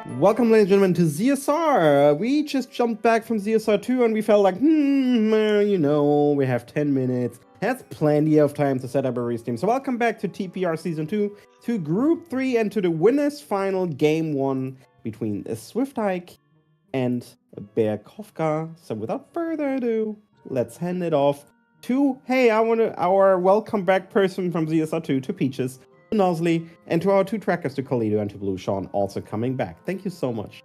Welcome, ladies and gentlemen, to ZSR. We just jumped back from ZSR 2 and we felt like, we have 10 minutes. That's plenty of time to set up a restream. So welcome back to TPR Season 2, to Group 3, and to the winners final Game 1 between SwiftIke and BearKofca. So without further ado, let's hand it off to, our welcome back person from ZSR 2, to Peaches, to Nosley, and to our two trackers, to Kalido and to Blue Sean, also coming back. Thank you so much.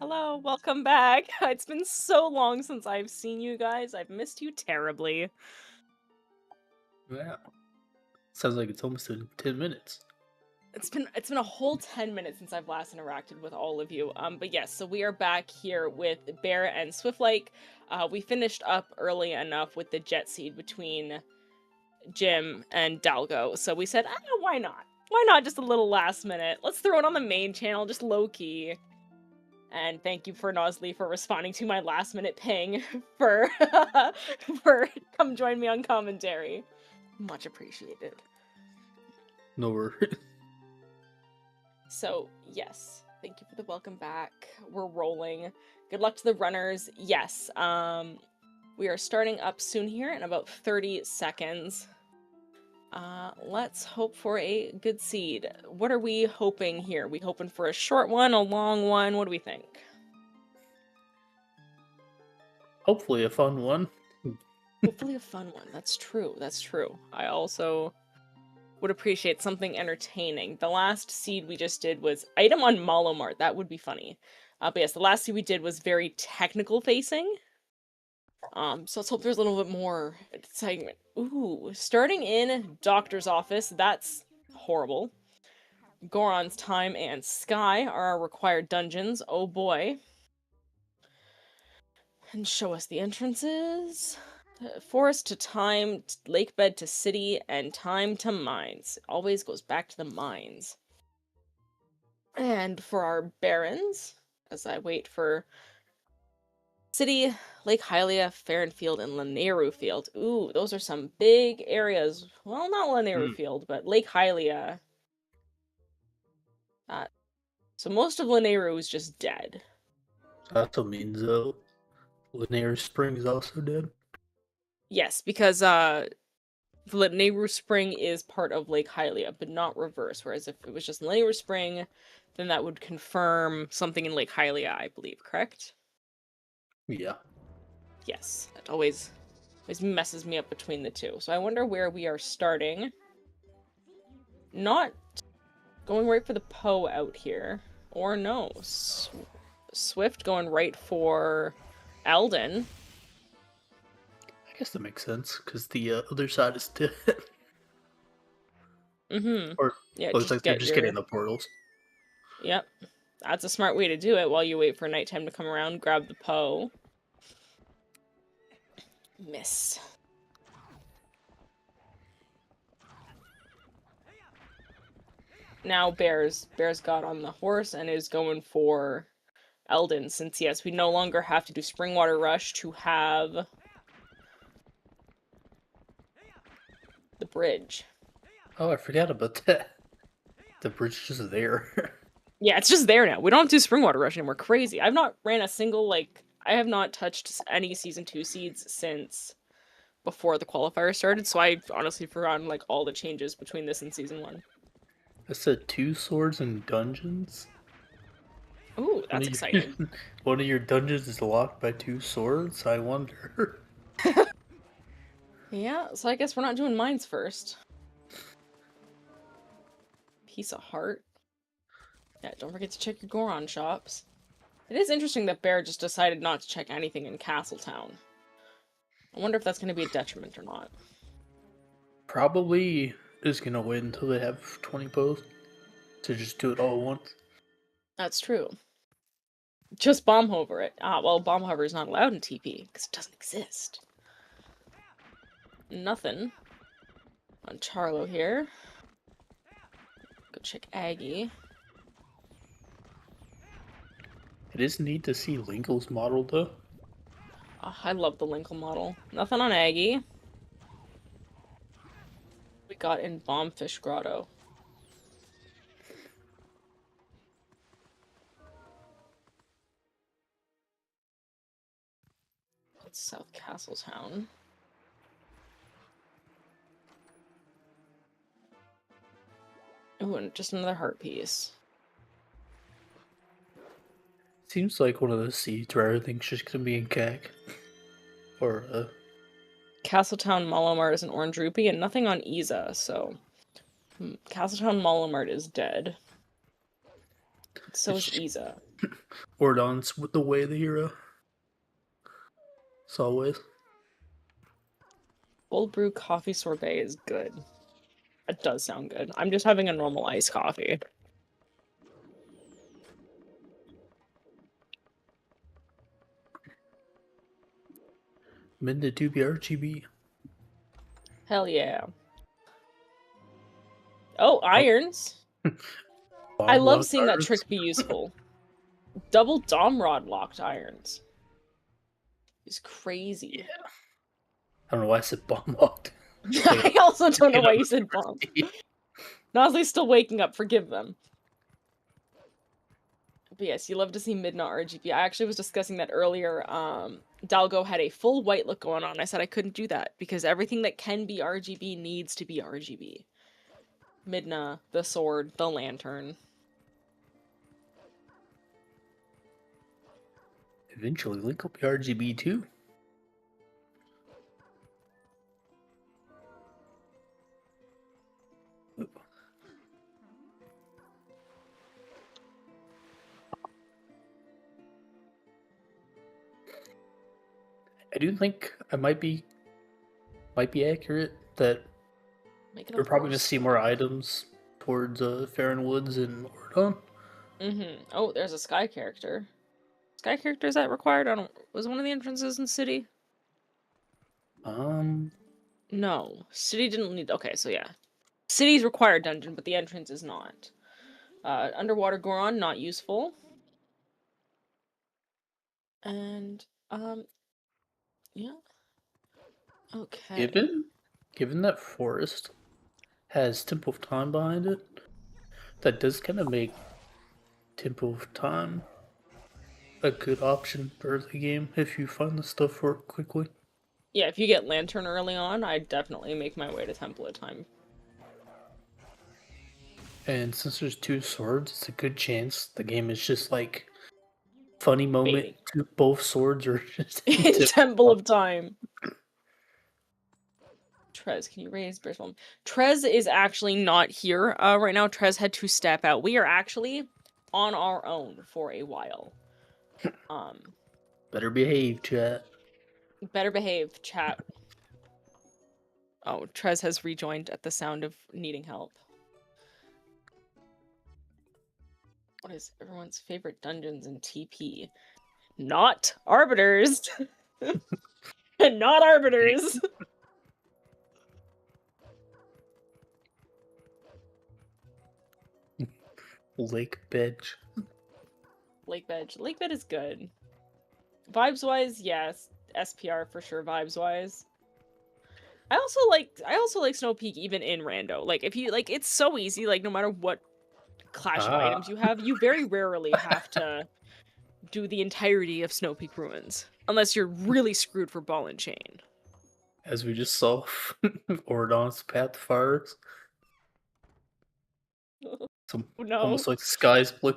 Hello, welcome back. It's been so long since I've seen you guys. I've missed you terribly. Yeah. Sounds like it's almost 10 minutes. It's been a whole 10 minutes since I've last interacted with all of you. But yes, so we are back here with Bear and SwiftIke. We finished up early enough with the jet seed between Jim and Dalgo. So we said, why not? Why not just a little last minute? Let's throw it on the main channel, just low-key. And thank you for Nosley for responding to my last minute ping for come join me on commentary. Much appreciated. No worries. So yes, thank you for the welcome back. We're rolling. Good luck to the runners. Yes, we are starting up soon here in about 30 seconds. Let's hope for a good seed. What are we hoping here? We hoping for a short one, a long one? What do we think? Hopefully a fun one. Hopefully a fun one. That's true. That's true. I also would appreciate something entertaining. The last seed we just did was item on Malomart. That would be funny. But yes, the last seed we did was very technical facing. So let's hope there's a little bit more excitement. Ooh, starting in Doctor's Office. That's horrible. Goron's Time and Sky are our required dungeons. Oh boy. And show us the entrances. Forest to Time, lake bed to city, and time to mines. Always goes back to the mines. And for our barons, as I wait for city, Lake Hylia, Farrenfield, and Lanayru Field. Ooh, those are some big areas. Well, not Lanayru Field, but Lake Hylia. So most of Lanayru is just dead. That also means Linear Spring is also dead. Yes, because Lanayru Spring is part of Lake Hylia, but not reverse. Whereas if it was just Lanayru Spring, then that would confirm something in Lake Hylia, I believe, correct? Yeah. Yes, that always messes me up between the two. So I wonder where we are starting. Not going right for the Poe out here. Or no. Swift going right for Eldon. I guess that makes sense, because the other side is dead. Or yeah, looks like they're just getting the portals. Yep. That's a smart way to do it while you wait for nighttime to come around. Grab the Poe. Miss. Now Bear's got on the horse and is going for Eldon, since yes, we no longer have to do Springwater Rush to have the bridge. Oh, I forgot about that. The bridge is just there. Yeah, it's just there now. We don't have to do Springwater Rush anymore. Crazy. I've not ran a single, I have not touched any Season 2 seeds since before the qualifier started, so I've honestly forgotten, all the changes between this and Season 1. I said 2 swords and dungeons? Ooh, that's exciting. One of your dungeons is locked by 2 swords? I wonder. Yeah, so I guess we're not doing mines first. Piece of heart. Yeah, don't forget to check your Goron shops. It is interesting that Bear just decided not to check anything in Castletown. I wonder if that's going to be a detriment or not. Probably is going to wait until they have 20 posts to just do it all at once. That's true. Just bomb hover it. Well, bomb hover is not allowed in TP, because it doesn't exist. Nothing on Charlo here. Go check Aggie. It is neat to see Linkle's model, though. Oh, I love the Linkle model. Nothing on Aggie. We got in Bombfish Grotto. South Castletown. Oh, and just another heart piece. Seems like one of those seeds where everything's just gonna be in CAC. Or, Castletown Malamart is an orange rupee, and nothing on Isa, so... Castletown Malamart is dead. So is Isa. Ordon's with the way of the hero. As always. Cold brew coffee sorbet is good. It does sound good. I'm just having a normal iced coffee. Mid to 2 RGB. Hell yeah. Oh, irons! I love seeing that trick be useful. Double Dom Rod locked irons. It's crazy. Yeah. I don't know why I said bomb locked. I also don't know why you said bomb. Nosley's still waking up, forgive them. But yes, you love to see Midna RGB. I actually was discussing that earlier. Dalgo had a full white look going on. I said I couldn't do that because everything that can be RGB needs to be RGB. Midna, the sword, the lantern. Eventually, Link will be RGB too. I do think I might be accurate that we're probably gonna see more items towards Farron Woods and Ordon. Oh, there's a sky character. Sky character, is that required? I don't... Was one of the entrances in City? No. City didn't need... Okay, so yeah. City's required dungeon, but the entrance is not. Underwater Goron, not useful. And, yeah. Okay. Given that Forest has Temple of Time behind it, that does kind of make Temple of Time a good option for the game if you find the stuff for it quickly. Yeah, if you get Lantern early on, I'd definitely make my way to Temple of Time. And since there's 2 swords, it's a good chance the game is just like funny moment to both swords are just in Temple of Time. Trez, can you raise Bear's Mom? Trez is actually not here right now. Trez had to step out. We are actually on our own for a while. Better behave, chat. Better behave, chat. Oh, Trez has rejoined at the sound of needing help. What is everyone's favorite dungeons in TP? Not Arbiters! Not Arbiters! Lake Bedge. Lake Bedge. Lake Bed is good. Vibes-wise, yes. SPR for sure, vibes-wise. I also like Snow Peak even in Rando. Like, if you, like, it's so easy, like, no matter what clash of items you have, you very rarely have to do the entirety of Snow Peak Ruins. Unless you're really screwed for Ball and Chain. As we just saw, Ordon's Path Fires. No. Almost like the sky's blue.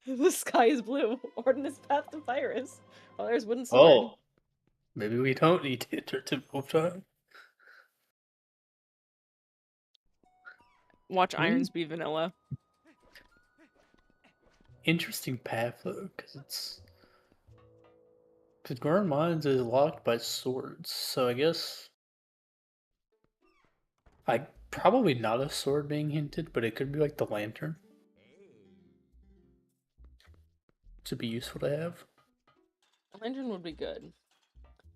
The sky is blue. Ordinance Path to Virus. Oh, there's Wooden Sword. Oh. Maybe we don't need to enter Temple of Time. Watch Irons be vanilla. Interesting path though, because Goron Mines is locked by swords, so I guess probably not a sword being hinted, but it could be like the lantern. To be useful to have. A lantern would be good.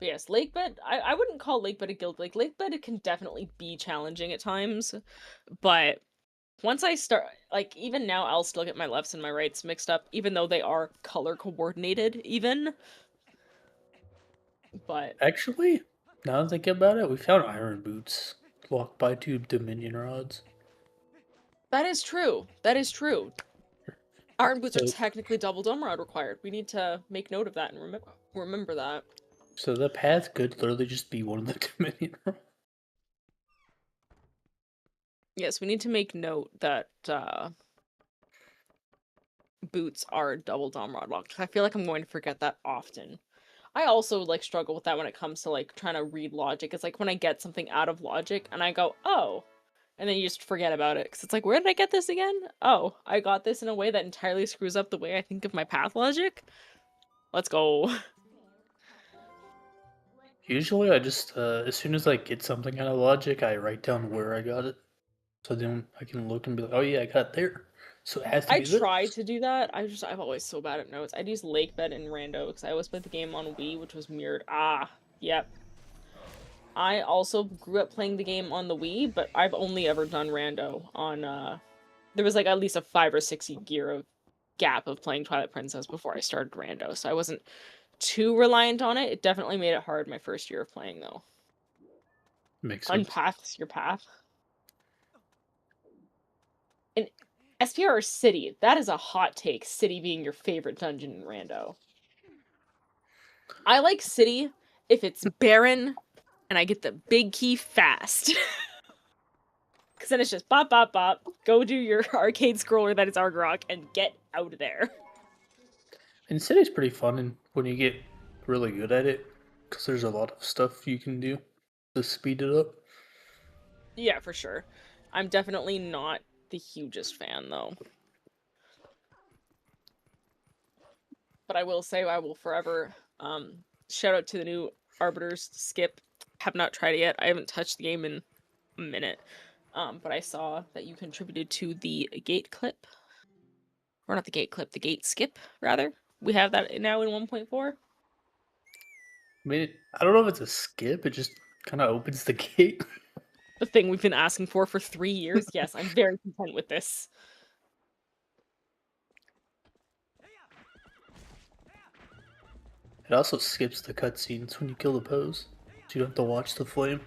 But yes, Lakebed, I wouldn't call Lakebed a guild. Like, Lakebed can definitely be challenging at times, but once I start, like, even now I'll still get my lefts and my rights mixed up, even though they are color coordinated, even. But actually, now that I think about it, we found iron boots locked by 2 Dominion rods. That is true. That is true. Iron boots are So- technically double dome rod required. We need to make note of that and remember that. So the path could literally just be one of the Dominion runs. Yes, we need to make note that boots are double dome rod locked. I feel like I'm going to forget that often. I also like struggle with that when it comes to like trying to read logic. It's like when I get something out of logic and I go, oh, and then you just forget about it because it's like, where did I get this again? Oh, I got this in a way that entirely screws up the way I think of my path logic. Let's go. Usually I just, as soon as I get something out of logic, I write down where I got it. So then I can look and be like, oh yeah, I got it there. So it has to I be this. tried to do that. I'm always so bad at notes. I'd use Lakebed and Rando because I always played the game on Wii, which was mirrored. Ah, yep. I also grew up playing the game on the Wii, but I've only ever done Rando on, there was like at least a 5 or 6 year of gap of playing Twilight Princess before I started Rando, so I wasn't too reliant on it. It definitely made it hard my first year of playing, though. Makes sense. Unpaths your path. In SPR City, that is a hot take, City being your favorite dungeon in Rando. I like City if it's barren and I get the big key fast. Because then it's just bop, bop, bop, go do your arcade scroller that is Argrok, and get out of there. And City's pretty fun and when you get really good at it, because there's a lot of stuff you can do to speed it up. Yeah, for sure. I'm definitely not the hugest fan, though. But I will say I will forever shout out to the new Arbiter's Skip. Have not tried it yet. I haven't touched the game in a minute. But I saw that you contributed to the gate clip. Or not the gate clip, the gate skip, rather. We have that now in 1.4. I mean, I don't know if it's a skip, it just kind of opens the gate. The thing we've been asking for 3 years. Yes, I'm very content with this. It also skips the cutscenes when you kill the pose, so you don't have to watch the flame.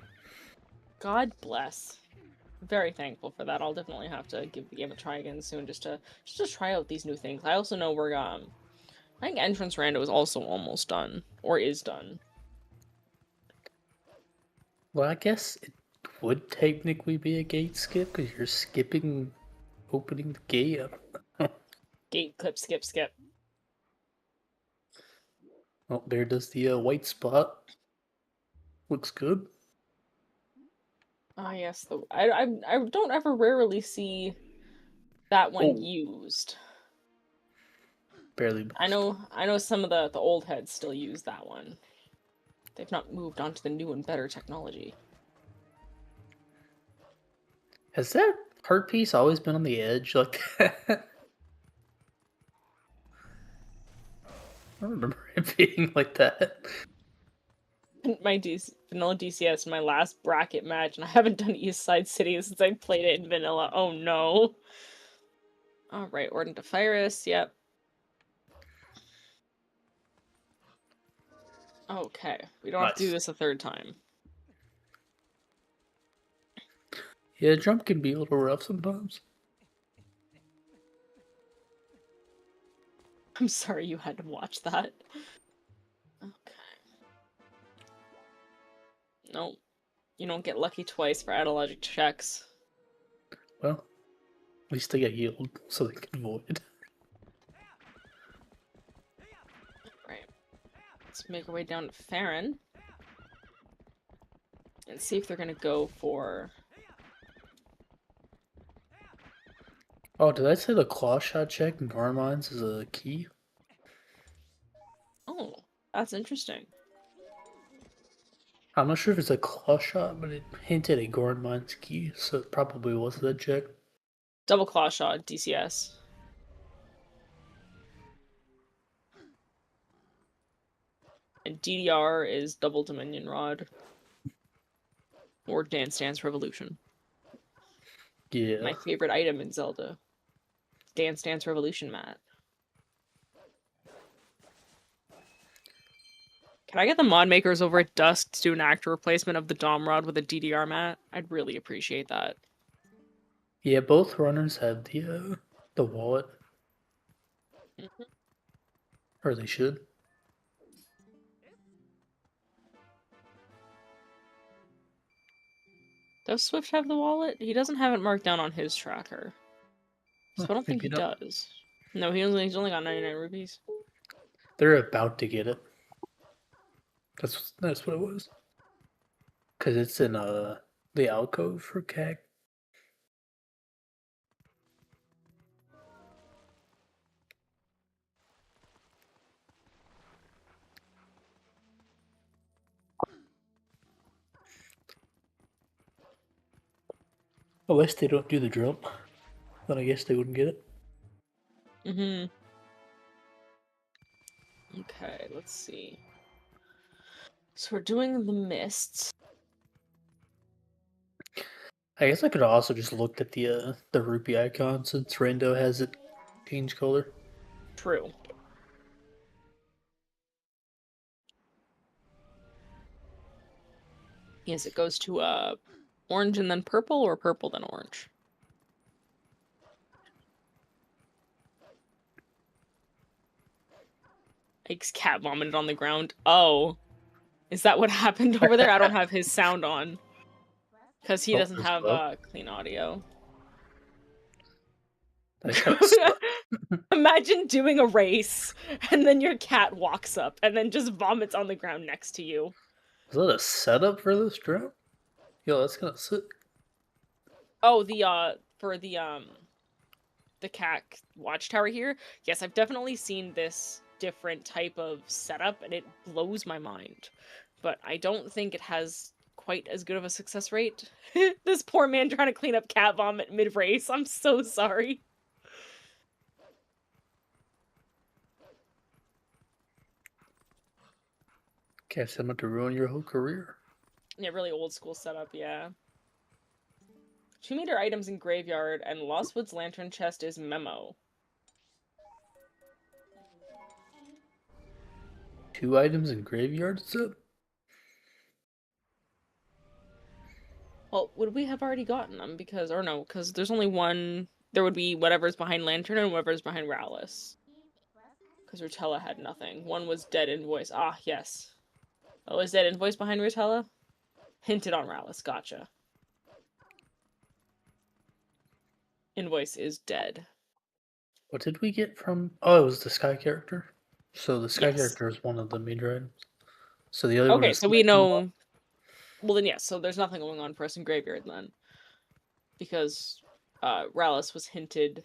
God bless. Very thankful for that. I'll definitely have to give the game a try again soon just to try out these new things. I also know we're I think Entrance Rando is also almost done or is done. Well, I guess it would technically be a gate skip because you're skipping opening the gate. Gate clip skip skip. Oh, there does the white spot. Looks good. Ah yes, I don't ever rarely see that one Oh. used. Barely. I know some of the old heads still use that one. They've not moved on to the new and better technology. Has that heart piece always been on the edge like that? I don't remember it being like that. My vanilla DCS, my last bracket match, and I haven't done East Side City since I played it in vanilla. Oh no. Alright, Orden to Fyrus, yep. Okay, we don't have to do Nice. this a third time. Yeah, jump can be a little rough sometimes. I'm sorry you had to watch that. Okay. Nope. You don't get lucky twice for adologic checks. Well, at least they get healed so they can avoid. Right. Let's make our way down to Farron. And see if they're gonna go for... Oh, did I say the claw shot check in Garmines is a key? Oh, that's interesting. I'm not sure if it's a claw shot, but it hinted at Garmines key, so it probably was that check. Double claw shot, DCS. And DDR is double Dominion Rod. Or Dance Dance Revolution. Yeah. My favorite item in Zelda. Dance Dance Revolution mat. Can I get the mod makers over at Dusk to do an actor replacement of the Dom Rod with a DDR mat? I'd really appreciate that. Yeah, both runners have the wallet. Or they should. Does Swift have the wallet? He doesn't have it marked down on his tracker. So I don't think he Maybe not. does. No, he's only got 99 rupees. They're about to get it. That's what it was. Cause it's in the alcove for CAG. Unless they don't do the jump, then I guess they wouldn't get it. Mm-hmm. Okay, let's see. So we're doing the mists. I guess I could have also just looked at the rupee icon since Rando has it change color. True. Yes, it goes to orange and then purple, or purple then orange. Ike's cat vomited on the ground. Oh. Is that what happened over there? I don't have his sound on. Because he doesn't have clean audio. Imagine doing a race, and then your cat walks up, and then just vomits on the ground next to you. Is that a setup for this drone? Yo, that's kind of sick. Oh, for the cat watchtower here. Yes, I've definitely seen this different type of setup, and it blows my mind. But I don't think it has quite as good of a success rate. This poor man trying to clean up cat vomit mid-race. I'm so sorry. Can't someone to ruin your whole career. Yeah, really old school setup, yeah. 2-meter items in graveyard, and Lostwood's lantern chest is memo. 2 items in graveyard set? Well, would we have already gotten them? Because there's only one. There would be whatever's behind Lantern and whatever's behind Rowless. Because Rutella had nothing. One was dead invoice. Ah, yes. Oh, is dead invoice behind Rutella? Hinted on Rowless. Gotcha. Invoice is dead. What did we get from... Oh, it was the sky character. So the sky Yes. character is one of the major items. So the other one Okay, is... so we know... Well then yes, so there's nothing going on for us in Graveyard then. Because Rowless was hinted...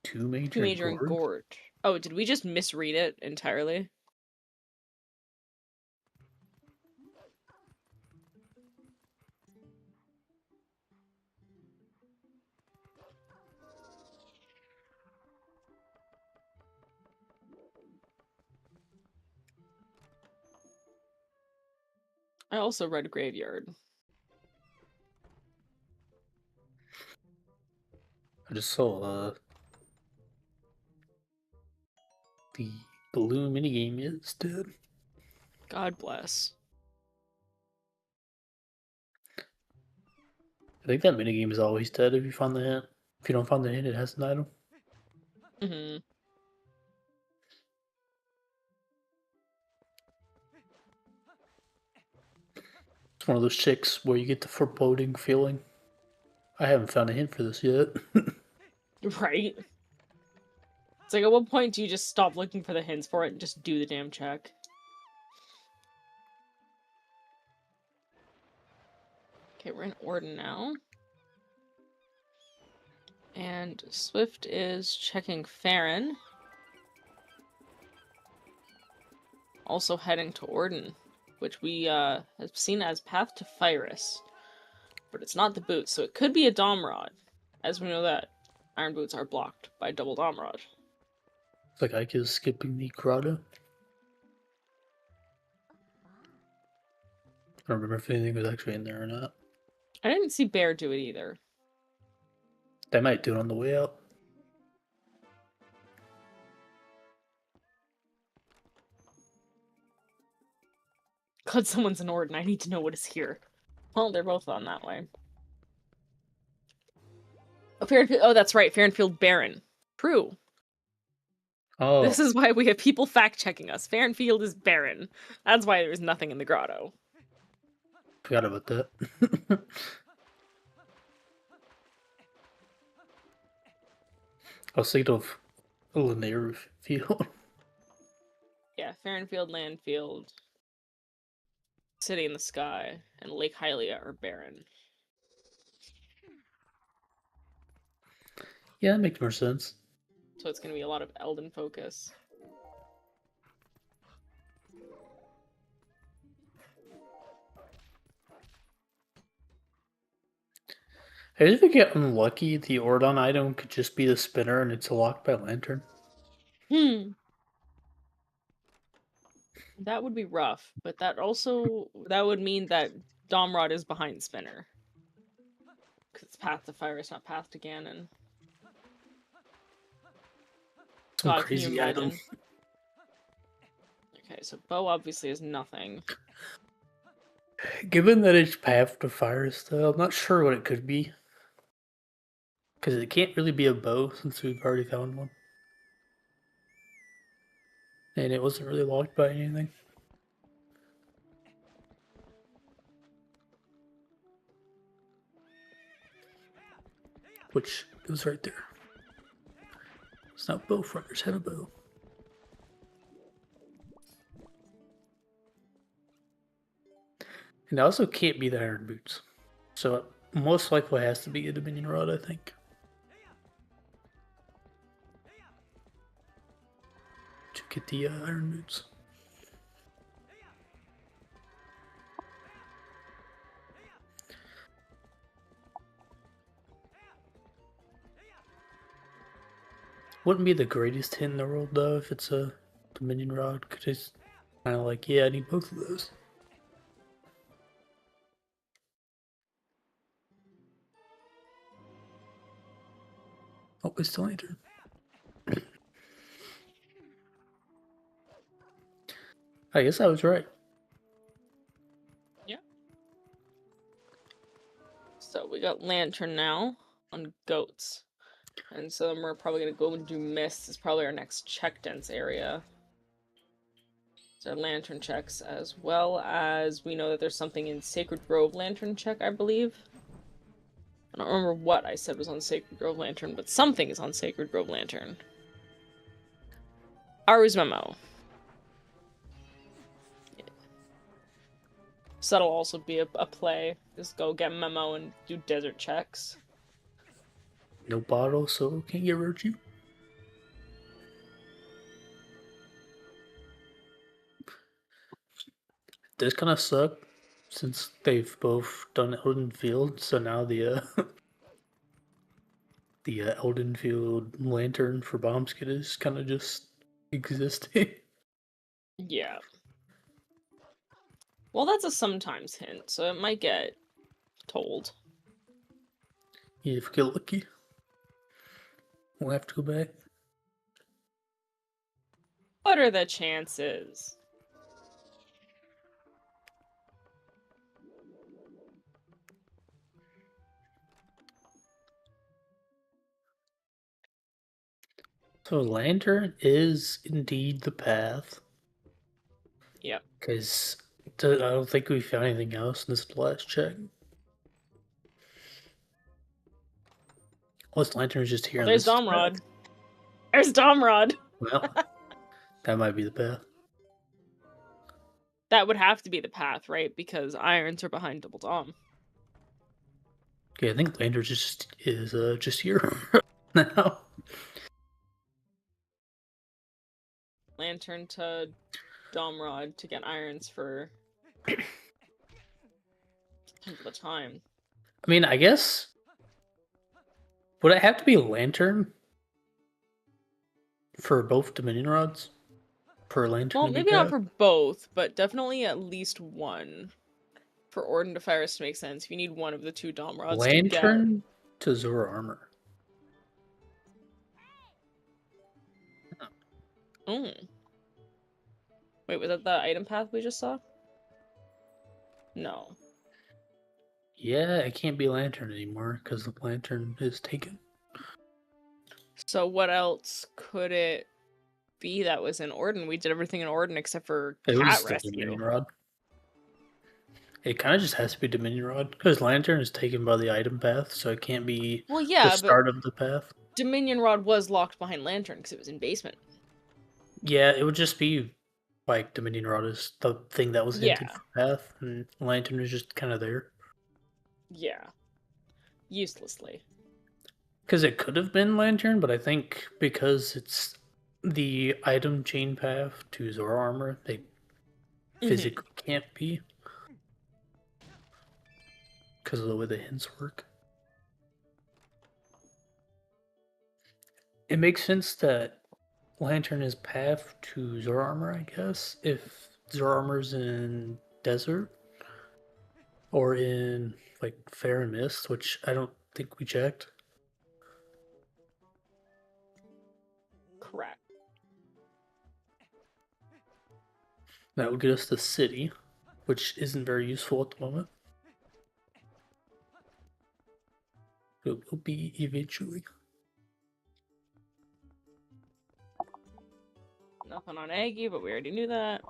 2 major, Two major and Gorge. Oh, did we just misread it entirely? I also read Graveyard. I just saw the balloon minigame is dead. God bless. I think that minigame is always dead if you find the hint. If you don't find the hint, it has an item. Mm-hmm. It's one of those chicks where you get the foreboding feeling. I haven't found a hint for this yet. Right? It's like, at what point do you just stop looking for the hints for it and just do the damn check? Okay, we're in Orden now. And Swift is checking Farron. Also heading to Orden, which we have seen as Path to Phyrus. But it's not the boots, so it could be a Domrod. As we know that iron boots are blocked by double Domrod. It's like Ike is skipping the grotto. I don't remember if anything was actually in there or not. I didn't see Bear do it either. They might do it on the way out. God, someone's in Orden. I need to know what is here. Well, they're both on that way. Oh, that's right, Fairfield Baron. True. Oh, This is why we have people fact-checking us. Fairfield is barren. That's why there's nothing in the grotto. forgot about that. I was thinking of Lanier Field. Yeah, Fairfield, Landfield, City in the Sky, and Lake Hylia are barren. Yeah, that makes more sense. So it's going to be a lot of Elden focus. Hey, if you get unlucky, the Ordon item could just be the spinner and it's locked by Lantern. That would be rough, but that would mean that Domrod is behind Spinner. Because it's Path to Fire, it's not Path to Ganon. Some God, can you crazy imagine? item. Okay, so Bow obviously is nothing. Given that it's Path to Fire style, I'm not sure what it could be. Because it can't really be a bow since we've already found one. And it wasn't really locked by anything. Which is right there. It's not bow fronters have a bow. And it also can't be the Iron Boots. So it most likely has to be a Dominion Rod, I think. To get the Iron Boots. Wouldn't be the greatest hit in the world though if it's a Dominion Rod, because it's kind of like, yeah, I need both of those. Oh, it's the lantern. I guess I was right. Yeah. So we got Lantern now on goats. And so then we're probably going to go and do Mist. It's probably our next check dense area. So Lantern checks, as well as we know that there's something in Sacred Grove Lantern check, I believe. I don't remember what I said was on Sacred Grove Lantern, but something is on Sacred Grove Lantern. Aru's Memo. So that'll also be a play. Just go get Memo and do desert checks. No bottle, so can't get virtue. This kind of suck since they've both done Elden Field, so now the Elden Field lantern for Bombskid is kind of just existing. Yeah. Well, that's a sometimes hint, so it might get told. Yeah, if we get lucky, we'll have to go back. What are the chances? So lantern is indeed the path. Yep. Because I don't think we found anything else in this last check. Unless lantern is just here. Well, there's on this Domrod. path. There's Domrod. Well, that might be the path. That would have to be the path, right? Because irons are behind Double Dom. Okay, I think lantern just here now. Lantern to Domrod to get irons for the time. I mean, I guess would it have to be a lantern for both Dominion rods? Per lantern? Well, to be maybe not path? for both, but definitely at least one. For Orden to Fires to make sense, you need one of the two Dom rods Lantern to Zora armor. Oh. Wait, was that the item path we just saw? No. Yeah, it can't be lantern anymore because the lantern is taken. So what else could it be that was in Orden? We did everything in Orden except for It was cat the rescue. Dominion Rod. It kind of just has to be Dominion Rod because Lantern is taken by the item path, so it can't be Well, the yeah, but start of the path. Dominion Rod was locked behind Lantern because it was in basement. Yeah, it would just be like Dominion Rod is the thing that was hinted Yeah. for path, and Lantern is just kind of there. Yeah. Uselessly. Because it could have been Lantern, but I think because it's the item chain path to Zora armor, they physically can't be. Because of the way the hints work. It makes sense that Lantern is path to Zora armor, I guess, if Zora armor's in desert or in like Fair and Mist, which I don't think we checked. Correct. That would get us the city, which isn't very useful at the moment. It will be eventually. Nothing on Aggie, but we already knew that.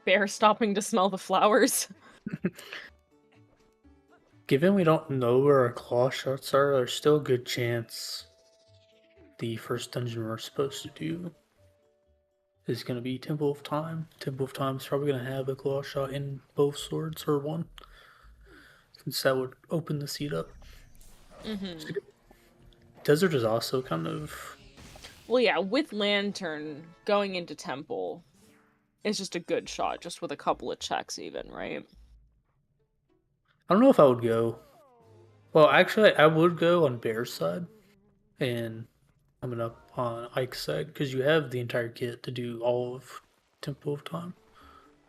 Bear stopping to smell the flowers. Given we don't know where our claw shots are, there's still a good chance the first dungeon we're supposed to do is going to be Temple of Time. Temple of Time is probably going to have a claw shot in both swords, or one, since that would open the seat up. Desert is also kind of... Well, yeah, with Lantern going into Temple is just a good shot, just with a couple of checks even, right? I don't know if I would go... Well, actually, I would go on Bear's side and coming up on Ike's side, because you have the entire kit to do all of Temple of Time.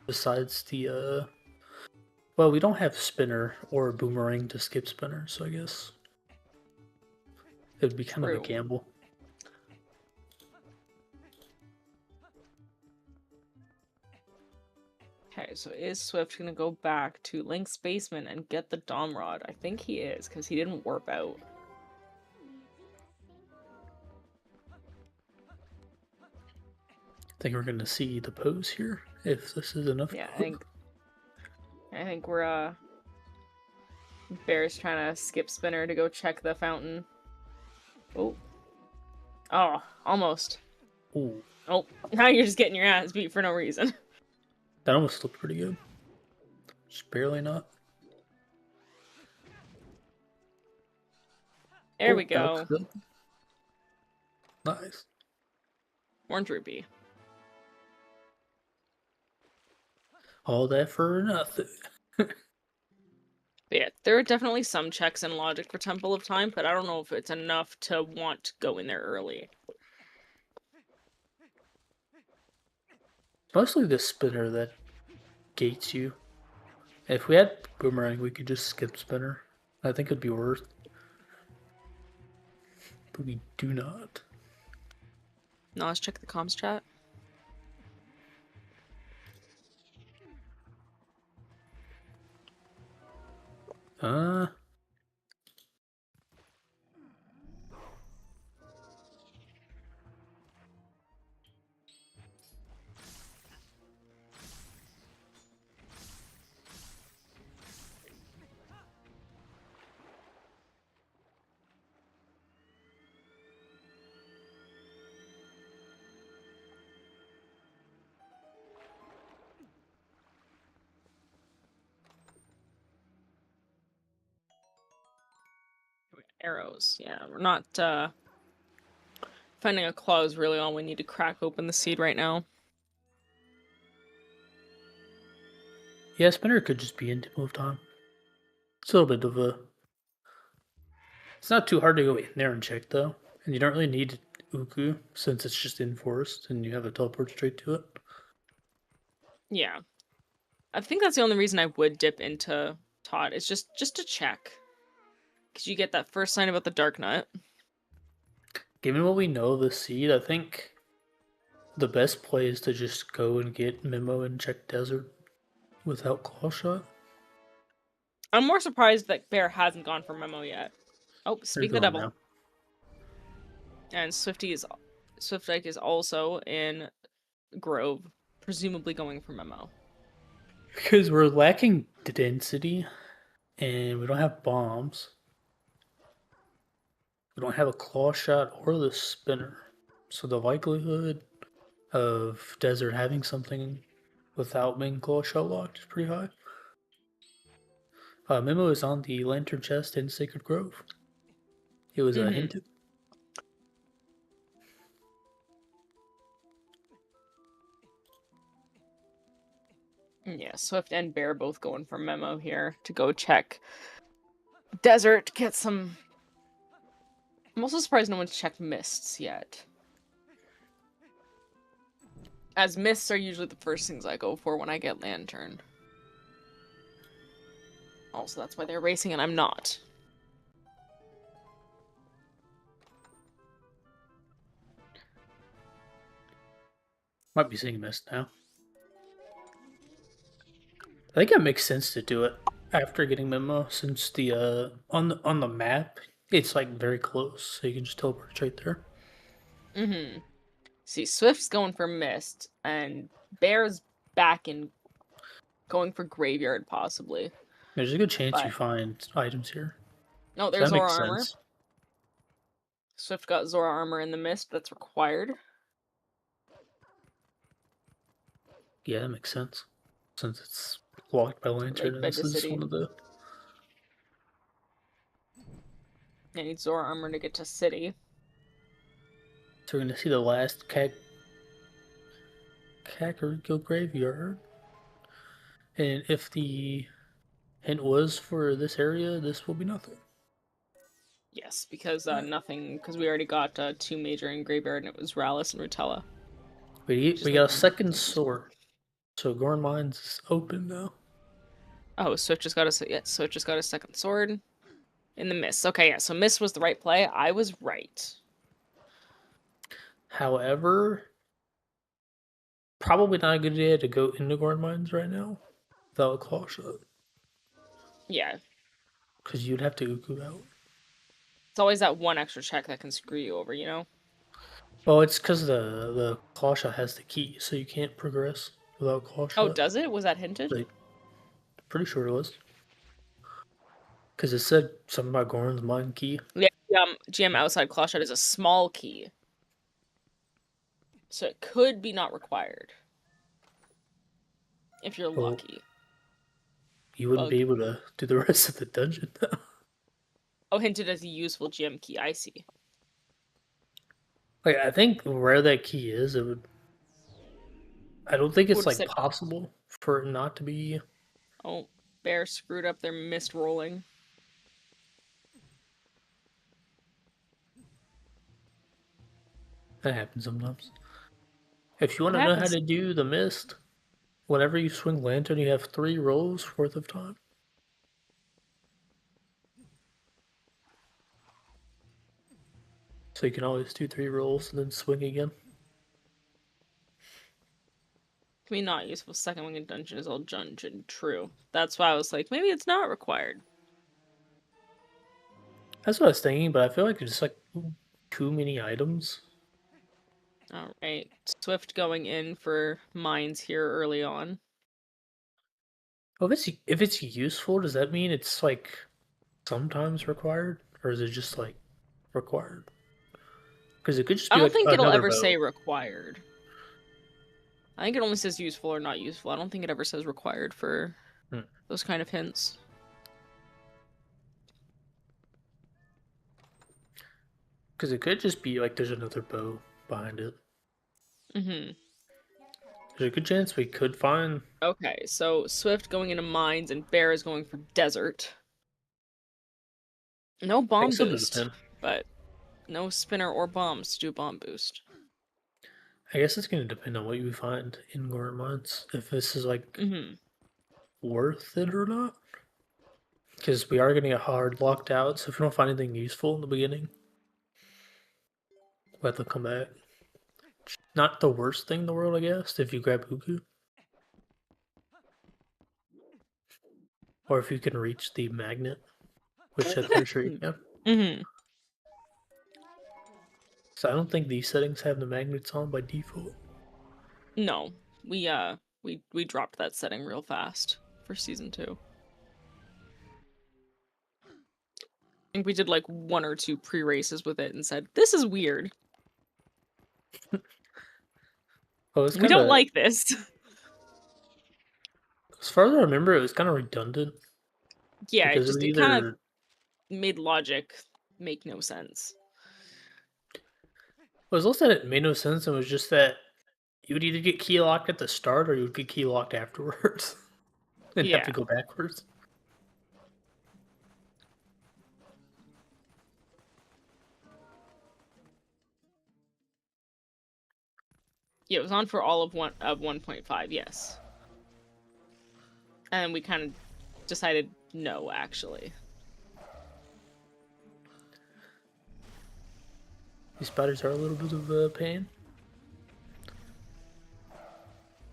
Besides the... Well, we don't have Spinner or Boomerang to skip Spinner, so I guess it would be kind of a gamble. Okay, so is Swift gonna go back to Link's basement and get the Dom Rod? I think he is, because he didn't warp out. I think we're gonna see the pose here, if this is enough. Yeah, I think we're Bear's trying to skip Spinner to go check the fountain. Oh. Oh, almost. Ooh. Oh, now you're just getting your ass beat for no reason. That almost looked pretty good. Just barely not. There we go. Nice. Orange Ruby. All that for nothing. But yeah, there are definitely some checks and logic for Temple of Time, but I don't know if it's enough to want to go in there early. Mostly the Spinner that gates you. If we had Boomerang, we could just skip Spinner. I think it'd be worth. But we do not. Now let's check the comms chat. Arrows. Yeah, we're not finding a claw is really all we need to crack open the seed right now. Yeah, Spinner could just be in Temple of Time. It's a little bit of a... It's not too hard to go in there and check, though. And you don't really need Uku, since it's just in forest, and you have a teleport straight to it. Yeah. I think that's the only reason I would dip into Todd. It's just to check. Because you get that first sign about the Dark Nut. Given what we know of the seed, I think the best play is to just go and get Memo and check Desert without Claw Shot. I'm more surprised that Bear hasn't gone for Memo yet. Oh, They're speak the going devil. now. And SwiftIke is also in Grove, presumably going for Memo. Because we're lacking density, and we don't have bombs. We don't have a claw shot or the spinner. So the likelihood of Desert having something without being claw shot locked is pretty high. Memo is on the lantern chest in Sacred Grove. It was hinted. Yeah, Swift and Bear both going for Memo here to go check Desert, get some... I'm also surprised no one's checked Mists yet. As Mists are usually the first things I go for when I get Lantern. Also, that's why they're racing and I'm not. Might be seeing Mist now. I think it makes sense to do it after getting Memo, since the on the map it's like very close, so you can just teleport straight there. See, Swift's going for Mist, and Bear's back in going for Graveyard, possibly. There's a good chance you find items here. No, So there's that Zora makes Armor. sense. Swift got Zora Armor in the Mist, that's required. Yeah, that makes sense. Since it's blocked by Lantern, and Bed this to is City. one of the... I need Zora Armor to get to City. So we're going to see the last Kakariko Graveyard. And if the hint was for this area, this will be nothing. Yes, because nothing, because we already got 2 major in Graveyard, and it was Rallis and Rutella. We got a second sword. So Gorn Mines is open now. Oh, so it just got a second sword in the Mist. Okay, yeah, so Mist was the right play. I was right. However, probably not a good idea to go into Gorn Mines right now without a claw shot. Yeah. Because you'd have to Uku out. It's always that one extra check that can screw you over, you know? Well, it's because the claw shot has the key, so you can't progress without claw shot. Oh, does it? Was that hinted? Like, pretty sure it was. Because it said something about Gorn's Mine key. Yeah, GM outside claw shot is a small key. So it could be not required. If you're lucky. You wouldn't be able to do the rest of the dungeon, though. Oh, hinted as a useful GM key. I see. Like, I think where that key is, it would... I don't think it's, like, said... possible for it not to be... Oh, Bear screwed up their Mist rolling. That happens sometimes. If you want to know how to do the Mist, whenever you swing Lantern, you have 3 rolls worth of time. So you can always do 3 rolls and then swing again. Can be not useful. Second winged dungeon is all dungeon. True. That's why I was like, maybe it's not required. That's what I was thinking, but I feel like it's like too many items. Alright. Swift going in for mines here early on. Well, if it's useful, does that mean it's like sometimes required? Or is it just like required? Because it could just be I don't like think it'll ever bow. say required. I think it only says useful or not useful. I don't think it ever says required for those kind of hints. Because it could just be like there's another bow behind it. Mm-hmm. There's a good chance we could find... Okay, so Swift going into mines and Bear is going for desert. No bomb boost, but no spinner or bombs to do bomb boost. I guess it's going to depend on what you find in Gorn Mines. If this is like worth it or not. Because we are going to get hard locked out, so if we don't find anything useful in the beginning, we'll have to come back. Not the worst thing in the world, I guess, if you grab Uku. Or if you can reach the magnet, which I'm pretty sure you can. Mm-hmm. So I don't think these settings have the magnets on by default. No, we dropped that setting real fast for season 2. I think we did like 1 or 2 pre-races with it and said, "This is weird. Oh, it's We kind don't of, like this." as far as I remember, it was kind of redundant Yeah, because it kind of made logic make no sense. it was also that it made no sense. It was just that you would either get key locked at the start or you would get key locked afterwards and have to Yeah. go backwards. Yeah, it was on for all of 1.5, yes. And we kind of decided no, actually. These spiders are a little bit of a pain.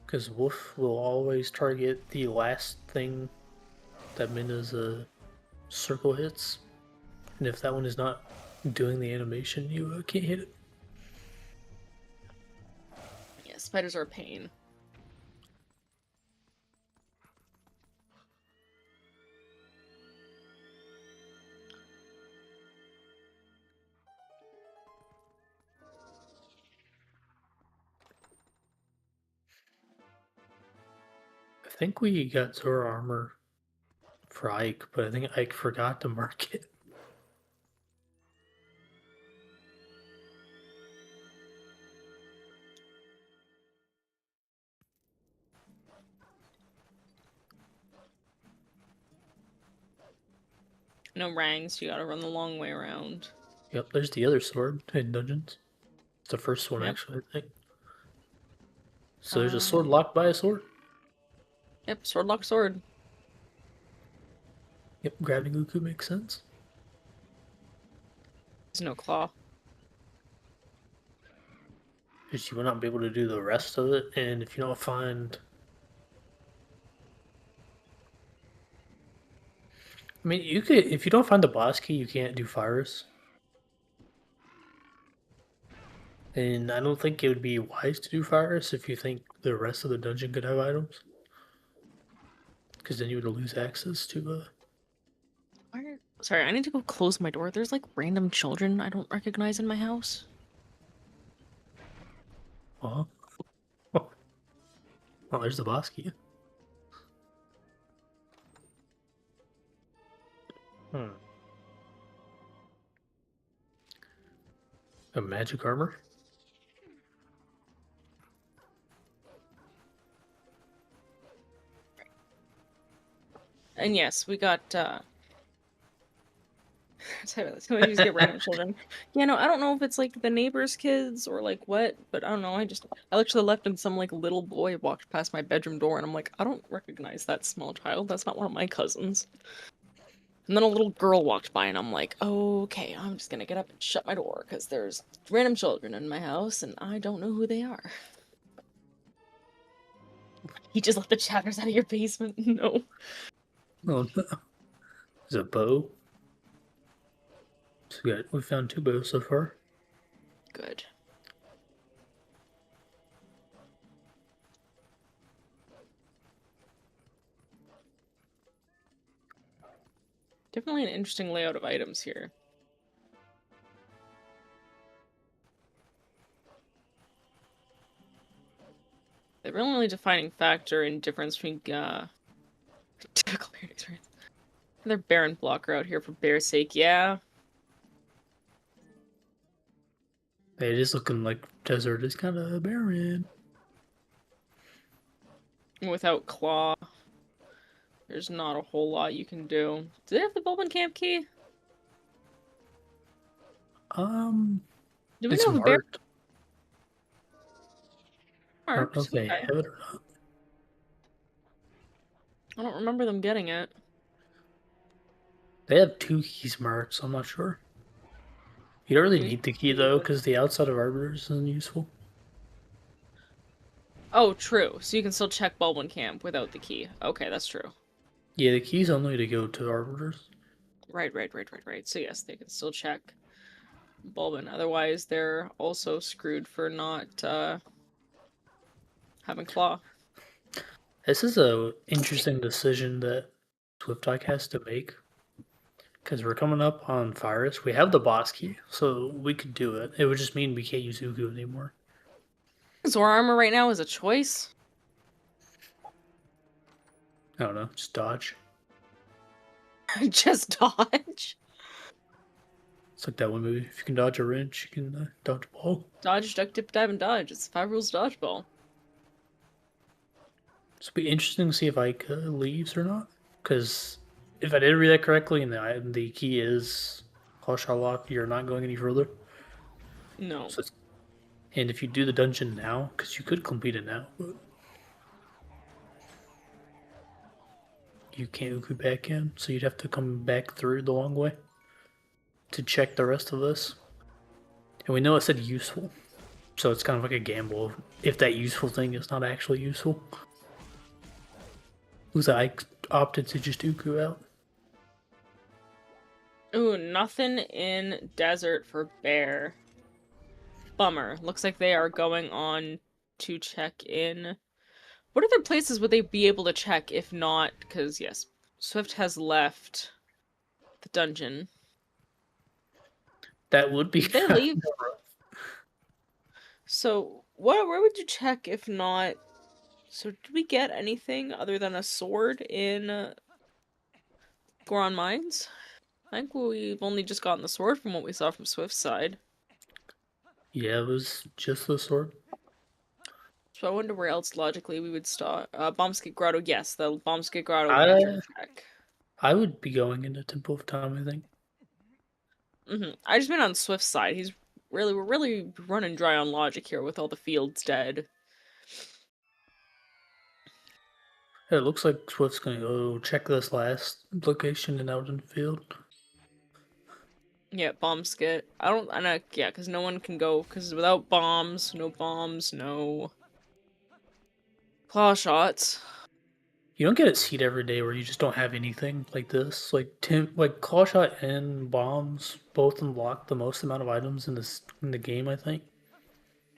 Because Wolf will always target the last thing that Mina's circle hits. And if that one is not doing the animation, you can't hit it. Yeah, spiders are a pain. I think we got Zora armor for Ike, but I think Ike forgot to mark it. No rangs, you gotta run the long way around. Yep, there's the other sword in dungeons. It's the first one, Yep. actually, I think. So there's a sword locked by a sword? Yep, sword lock sword. Yep, grabbing Uku makes sense. There's no claw. Because you will not be able to do the rest of it, and if you don't find... I mean, you could, if you don't find the boss key, you can't do Fyrus. And I don't think it would be wise to do Fyrus if you think the rest of the dungeon could have items. Because then you would lose access to... Sorry, I need to go close my door. There's like random children I don't recognize in my house. Oh, there's the boss key. A magic armor? And yes, we got sometimes get random children. Yeah, no, I don't know if it's like the neighbor's kids or like what, but I don't know. I literally left and some like little boy walked past my bedroom door and I'm like, I don't recognize that small child. That's not one of my cousins. And then a little girl walked by and I'm like, okay, I'm just gonna get up and shut my door because there's random children in my house and I don't know who they are. You just let the chatters out of your basement? No. Oh no. There's a bow. So we found 2 bows so far. Good. Definitely an interesting layout of items here. The really only defining factor in difference between typical bear experience. Another Baron blocker out here for Bear's sake, yeah. It is looking like desert is kind of barren. Without claw, there's not a whole lot you can do. Do they have the Bulbin Camp key? Do we It's know if Bear marked. I don't know if they have it or not. I don't remember them getting it. They have 2 keys marked, so I'm not sure. You don't really need the key though, because the outside of Arbiter is unuseful. Oh, true. So you can still check Bulbin Camp without the key. Okay, that's true. Yeah, the key's only to go to arbiters. Right. So yes, they can still check Bulbin. Otherwise, they're also screwed for not having Claw. This is a interesting decision that SwiftIke has to make. Because we're coming up on Virus. We have the boss key, so we could do it. It would just mean we can't use Uku anymore. Zora armor right now is a choice. I don't know, just dodge. Just dodge. It's like that one movie. If you can dodge a wrench, you can dodge a ball. Dodge, duck, dip, dive, and dodge. It's 5 rules dodgeball. So it'd be interesting to see if Ike leaves or not. Because if I did read that correctly, and the key is Claw Shot Lock, you're not going any further. No. So and if you do the dungeon now, because you could complete it now, but you can't go back in, so you'd have to come back through the long way to check the rest of this. And we know it said useful, so it's kind of like a gamble if that useful thing is not actually useful. Looks like I opted to just Uku out. Ooh, nothing in desert for bear. Bummer. Looks like they are going on to check in. What other places would they be able to check if not? Because, yes, Swift has left the dungeon. That would be. Did they leave? So, where would you check if not? So, did we get anything other than a sword in Goron Mines? I think we've only just gotten the sword from what we saw from Swift's side. Yeah, it was just the sword. So I wonder where else logically we would start. Bombskit Grotto, yes, the Bombskit Grotto lantern check. I would be going into Temple of Time, I think. I just meant on Swift's side. We're really running dry on logic here with all the fields dead. It looks like Swift's gonna go check this last location and out in the field. Yeah, Bombskit. I know, yeah, because no one can go, because without bombs, no claw shots. You don't get a seat every day where you just don't have anything like this. Like Claw Shot and bombs both unlock the most amount of items in the game, I think.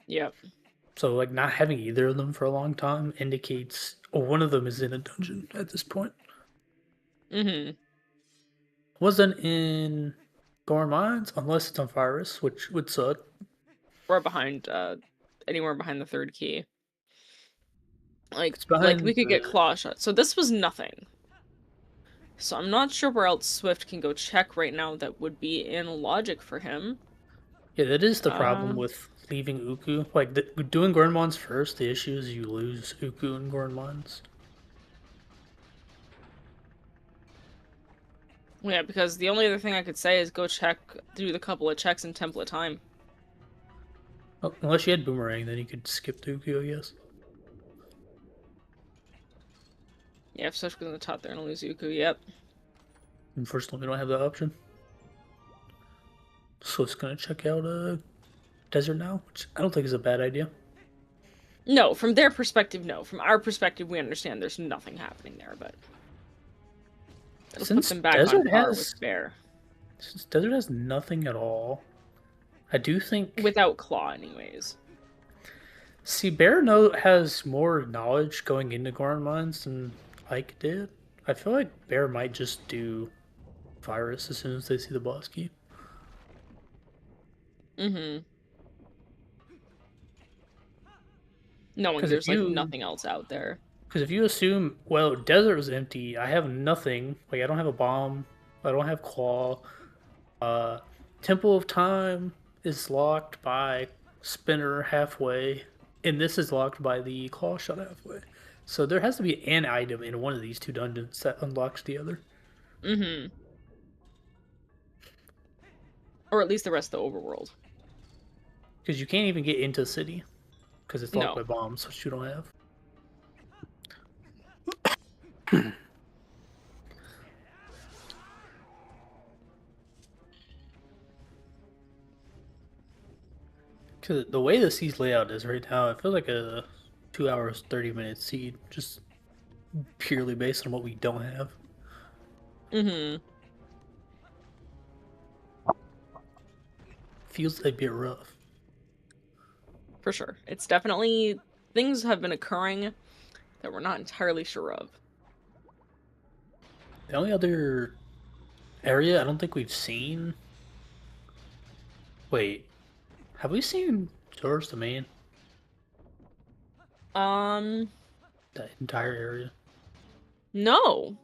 Yep. So like not having either of them for a long time indicates one of them is in a dungeon at this point. Wasn't in Goron Mines unless it's on Virus, which would suck. Or behind anywhere behind the third key. Like we could get claw shots. So this was nothing. So I'm not sure where else Swift can go check right now that would be in logic for him. Yeah, that is the problem with leaving Uku. Like doing Goron Mines first, the issue is you lose Uku and Goron Mines. Yeah, because the only other thing I could say is go do the couple of checks in Temple of Time. Well, unless you had Boomerang, then you could skip the Uku, I guess. Yeah, if Swift goes on the top there and lose Uku, yep. Unfortunately, we don't have that option. So it's gonna check out Desert now, which I don't think is a bad idea. No, from their perspective, no. From our perspective, we understand there's nothing happening there, but it'll put them back on par with Bear. Since Desert has nothing at all, I do think without Claw, anyways. See, Bear has more knowledge going into Goron Mines than Ike did. I feel like Bear might just do Virus as soon as they see the boss key. No, there's like nothing else out there. Because if you assume, well, Desert is empty, I have nothing. Like, I don't have a bomb. I don't have Claw. Temple of Time is locked by Spinner halfway. And this is locked by the Claw Shot halfway. So there has to be an item in one of these two dungeons that unlocks the other. Or at least the rest of the overworld. Because you can't even get into the city. Because it's locked by bombs, which you don't have. Because the way the siege layout is right now, it feels like a 2 hours, 30-minute siege, just purely based on what we don't have. Mm-hmm. Feels a bit rough. For sure. It's definitely... Things have been occurring that we're not entirely sure of. The only other area I don't think we've seen... Wait, have we seen Zora's Domain? That entire area? No.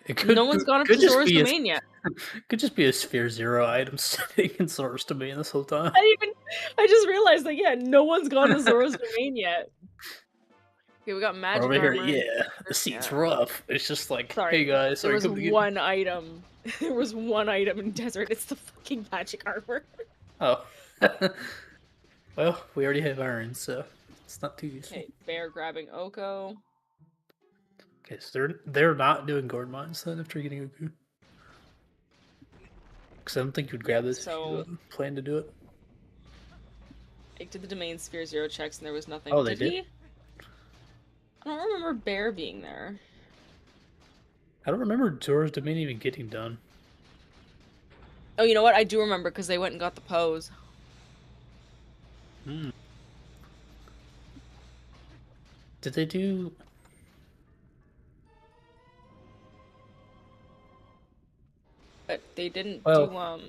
It No one's gone up could to just Zora's be Domain yet. could just be a Sphere Zero item sitting in Zora's Domain this whole time. I just realized that, yeah, no one's gone to Zora's Domain yet. Okay, we got magic Over here, armor. yeah, the seat's rough. It's just like, Sorry, hey guys, there was come to get one item. There was one item in desert. It's the fucking magic armor. Oh. Well, we already have iron, so it's not too useful. Okay, bear grabbing Oko. Okay, so they're not doing gourd mines then after getting Goku. Because I don't think you'd grab this so- if you plan to do it. I did the domain sphere 0 checks and there was nothing. Oh, they did? He? I don't remember bear being there. I don't remember Zora's Domain even getting done. Oh, you know what? I do remember because they went and got the pose. Hmm. Did they do... But they didn't Well- do,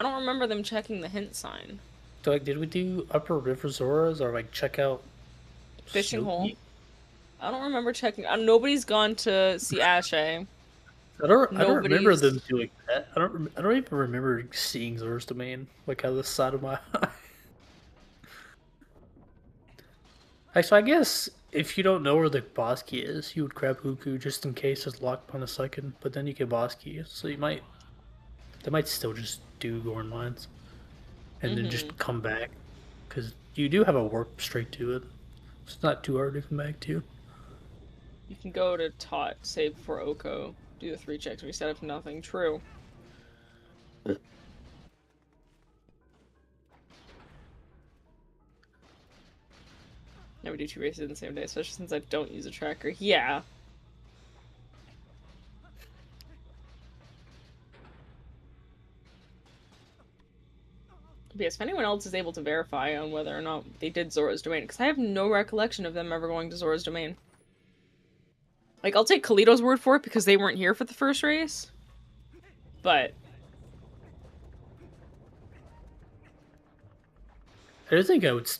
I don't remember them checking the hint sign. So, like, did we do Upper River Zoras or, like, check out... Fishing Snoopy? hole. I don't remember checking. Nobody's gone to see Ashe. I don't remember Nobody's- them doing that. I don't even remember seeing Zora's Domain, like, out of the side of my eye. Actually, I guess if you don't know where the boss key is, you would grab Huku just in case it's locked on a second, but then you get boss key, so they might still just do Gorn Mines and then just come back, because you do have a warp straight to it, so it's not too hard to come back to. You can go to Tot, save before Oko, do the 3 checks, reset if nothing. True. Never do 2 races in the same day, especially since I don't use a tracker. Yeah. But yes, if anyone else is able to verify on whether or not they did Zora's Domain, because I have no recollection of them ever going to Zora's Domain. Like, I'll take Kalito's word for it because they weren't here for the first race. But... I do think I would...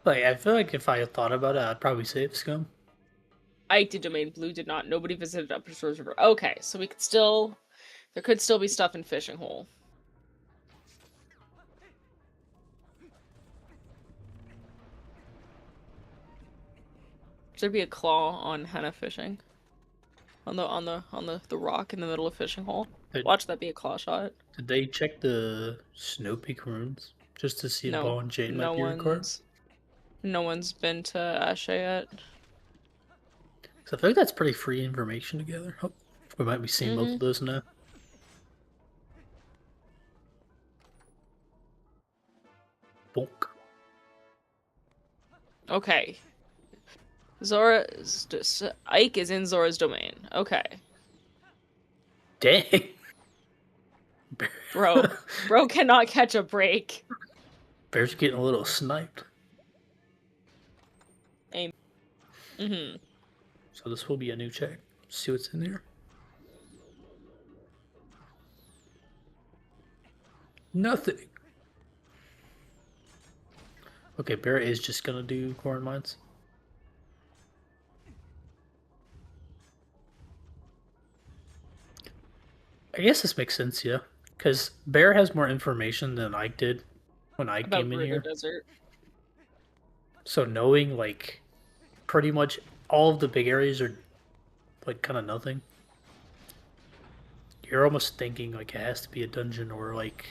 Like, I feel like if I had thought about it, I'd probably save Scum. Ike did Domain, Blue did not. Nobody visited Upper Shores River. Okay, so we could still... There could still be stuff in Fishing Hole. Should there be a claw on henna fishing? On the rock in the middle of Fishing Hole? Watch that be a claw shot. Did they check the Snow Peak runes? Just to see if No, Ball and Jade no might be recorded? No one's been to Ashe yet. So I feel like that's pretty free information together. Oh, we might be seeing both of those now. Bonk. Okay. Ike is in Zora's Domain. Okay. Dang. Bro cannot catch a break. Bear's getting a little sniped. So this will be a new check. See what's in there. Nothing. Okay, Bear is just gonna do corn mines. I guess this makes sense, yeah. Because Bear has more information than Ike did when Ike About came in Ruger here. Desert. So knowing, like, pretty much all of the big areas are, like, kind of nothing. You're almost thinking, like, it has to be a dungeon, or, like,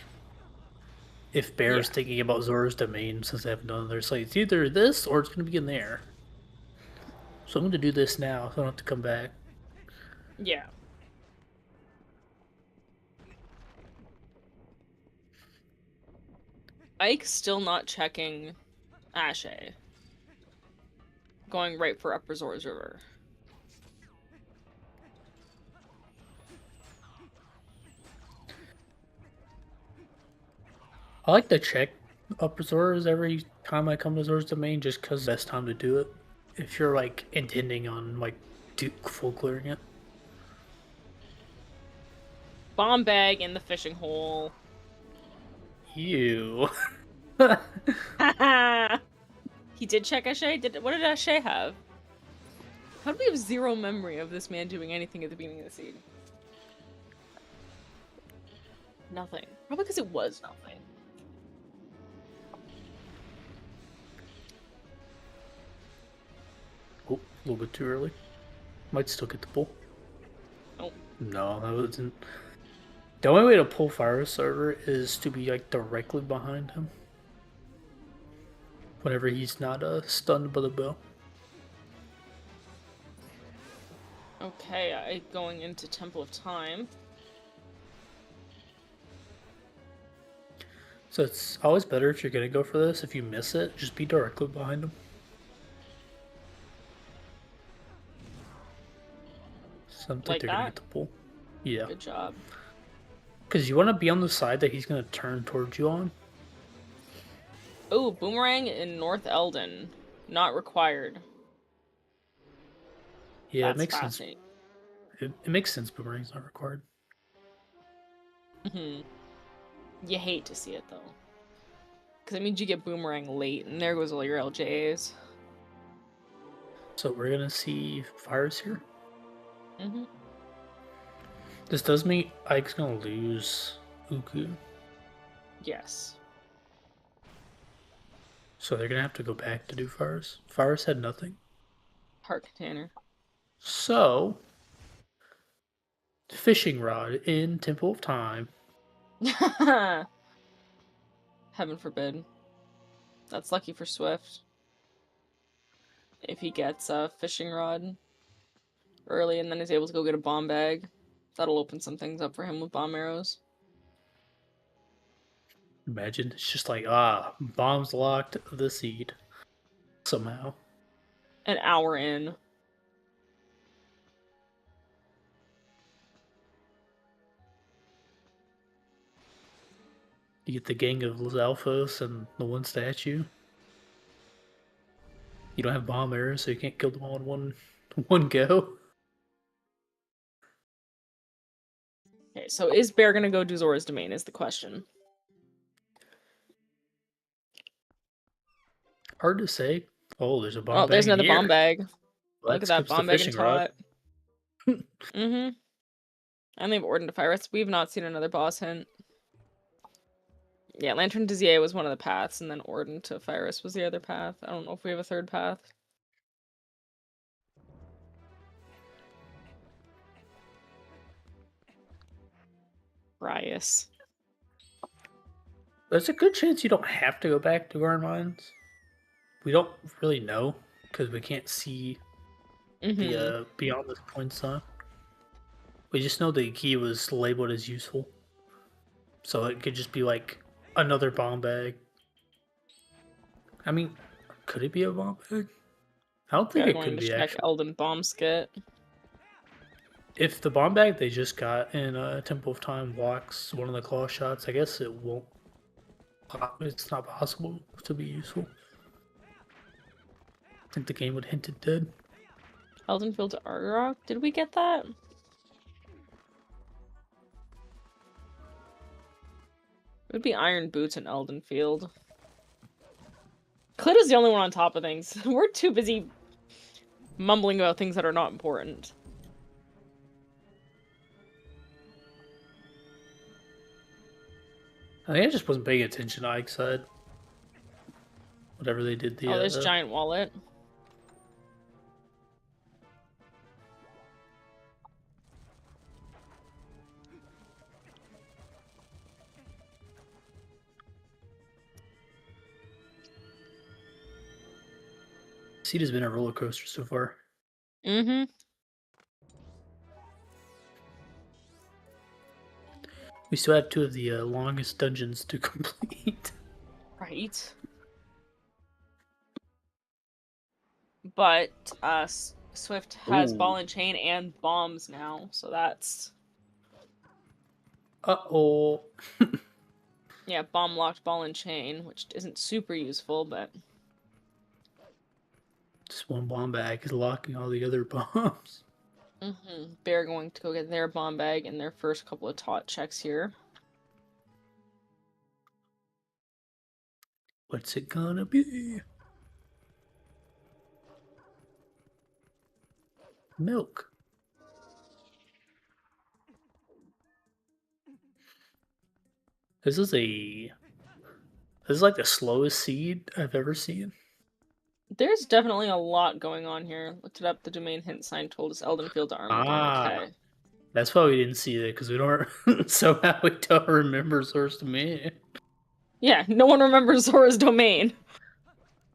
if Bear's thinking about Zora's Domain, since they haven't done it, it's like, it's either this, or it's going to be in there. So I'm going to do this now, so I don't have to come back. Yeah. Ike's still not checking Ashe. Going right for Upper Zora's River. I like to check up Zora's every time I come to Zora's Domain just because it's the best time to do it. If you're like intending on like full clearing it. Bomb bag in the fishing hole. Ew. He did check Ashe? What did Ashe have? How do we have zero memory of this man doing anything at the beginning of the scene? Nothing. Probably because it was nothing. Oh, a little bit too early. Might still get the pull. Oh. No, that wasn't. The only way to pull Fire Server is to be like directly behind him. Whenever he's not stunned by the bow. Okay, going into Temple of Time. So it's always better if you're gonna go for this. If you miss it, just be directly behind him. Something Like they're that? gonna get the pull. Yeah. Good job. Because you want to be on the side that he's gonna turn towards you on. Oh, boomerang in North Eldon. Not required. Yeah, That's it makes sense. fascinating. It makes sense. Boomerang's not required. You hate to see it though, because it means you get boomerang late, and there goes all your LJAs. So we're gonna see Fires here. Mm-hmm. This does mean Ike's gonna lose Uku. Yes. So they're gonna have to go back to do Fires. Fires had nothing. Heart container. So, fishing rod in Temple of Time. Heaven forbid. That's lucky for Swift. If he gets a fishing rod early and then is able to go get a bomb bag, that'll open some things up for him with bomb arrows. Imagine it's just like, bombs locked the seed. Somehow. An hour in. You get the gang of Alphos and the one statue. You don't have bomb arrows, so you can't kill them all in one go. Okay, so is Bear gonna go do Zora's Domain is the question. Hard to say. Oh, there's a bomb bag. Oh, there's another here. bomb bag. Well, Look at that bomb bag and tot. Mm-hmm. And they've Orden to Fyrus. We've not seen another boss hint. Yeah, Lantern Dizier was one of the paths, and then Orden to Fyrus was the other path. I don't know if we have a third path. Rias. There's a good chance you don't have to go back to Garden Mines. We don't really know because we can't see the beyond this point in time. We just know the key was labeled as useful, so it could just be like another bomb bag. I mean, could it be a bomb bag? I don't think it could be. Check Elden Bomb Skit. If the bomb bag they just got in Temple of Time blocks one of the claw shots, I guess it won't. It's not possible to be useful. I think the game would hint it did. Elden Field to Argyrok? Did we get that? It would be Iron Boots and Elden Field. Clit is the only one on top of things. We're too busy mumbling about things that are not important. I think I just wasn't paying attention to Ike's side. Whatever they did. Oh, there's Giant Wallet. Seed has been a roller coaster so far. Mm-hmm. We still have two of the longest dungeons to complete. Right. But Swift has Ball and Chain and bombs now, so that's... Uh-oh. Yeah, bomb locked ball and chain, which isn't super useful, but Just one bomb bag is locking all the other bombs. Bear going to go get their bomb bag in their first couple of tot checks here. What's it gonna be? Milk. This is like the slowest seed I've ever seen. There's definitely a lot going on here. Looked it up. The domain hint sign told us Eldenfield to Armagoma. Okay. That's why we didn't see that, because we don't somehow we don't remember source domain. Yeah, no one remembers Zora's domain.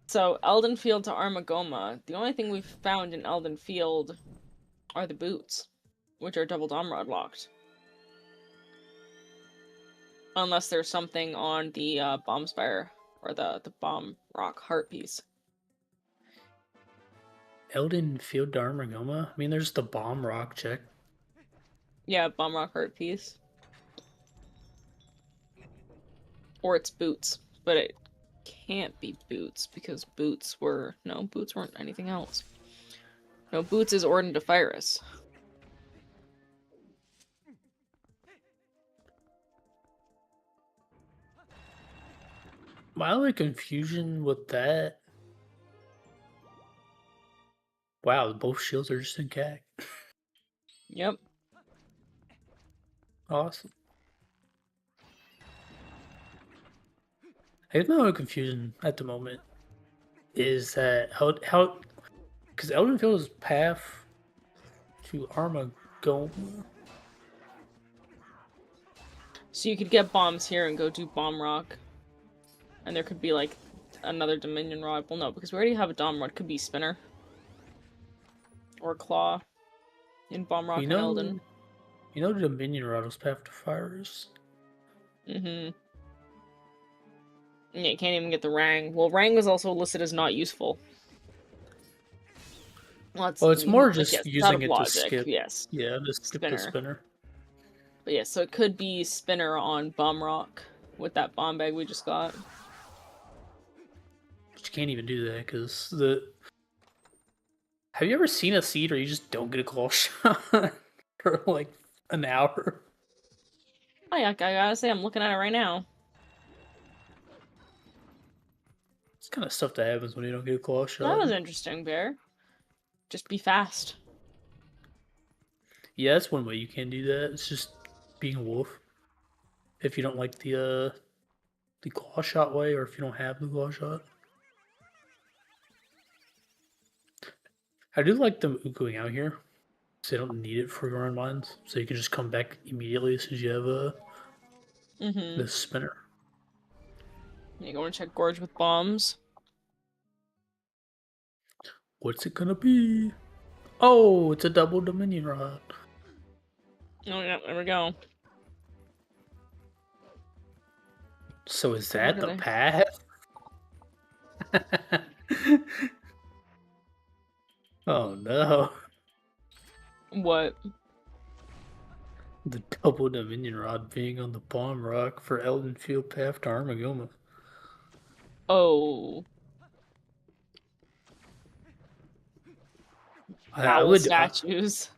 So Eldenfield to Armagoma. The only thing we've found in Eldenfield are the boots, which are double Domrod locked. Unless there's something on the bomb spire or the bomb rock heart piece. Eldenfield to Armagoma? I mean, there's the bomb rock check. Yeah, bomb rock heart piece. Or it's boots, but it can't be boots because boots weren't anything else. No, boots is Orden to Fyrus. My only confusion with that. Wow, both shields are just intact. Yep. Awesome. I guess my only confusion at the moment is that how because Eldenfield's path to Armagoma. So you could get bombs here and go do bomb rock. And there could be like another Dominion Rod. Well, no, because we already have a Dom Rod. Could be Spinner. Or Claw. In Bomb Rock and Elden. You know the Dominion Rod was path to Fyrus. Yeah, you can't even get the Rang. Well, Rang was also listed as not useful. Well, it's more just using it to skip. Yes. Yeah, just skip the Spinner. But yeah, so it could be Spinner on Bomb Rock with that bomb bag we just got. But you can't even do that because the. Have you ever seen a seed where you just don't get a claw shot for like an hour? Oh yeah, I gotta say, I'm looking at it right now. It's kind of stuff that happens when you don't get a claw shot. That was interesting, Bear. Just be fast. Yeah, that's one way you can do that. It's just being a wolf. If you don't like the claw shot way, or if you don't have the claw shot. I do like them going out here, so they don't need it for your own mines. So you can just come back immediately as soon as you have the Spinner. You go and check Gorge with bombs. What's it gonna be? Oh, it's a double Dominion Rod. Oh yeah, there we go. So is that the path? Oh no. What? The double Dominion Rod being on the bomb rock for Eldenfield path to Armagoma. Oh. I would statues.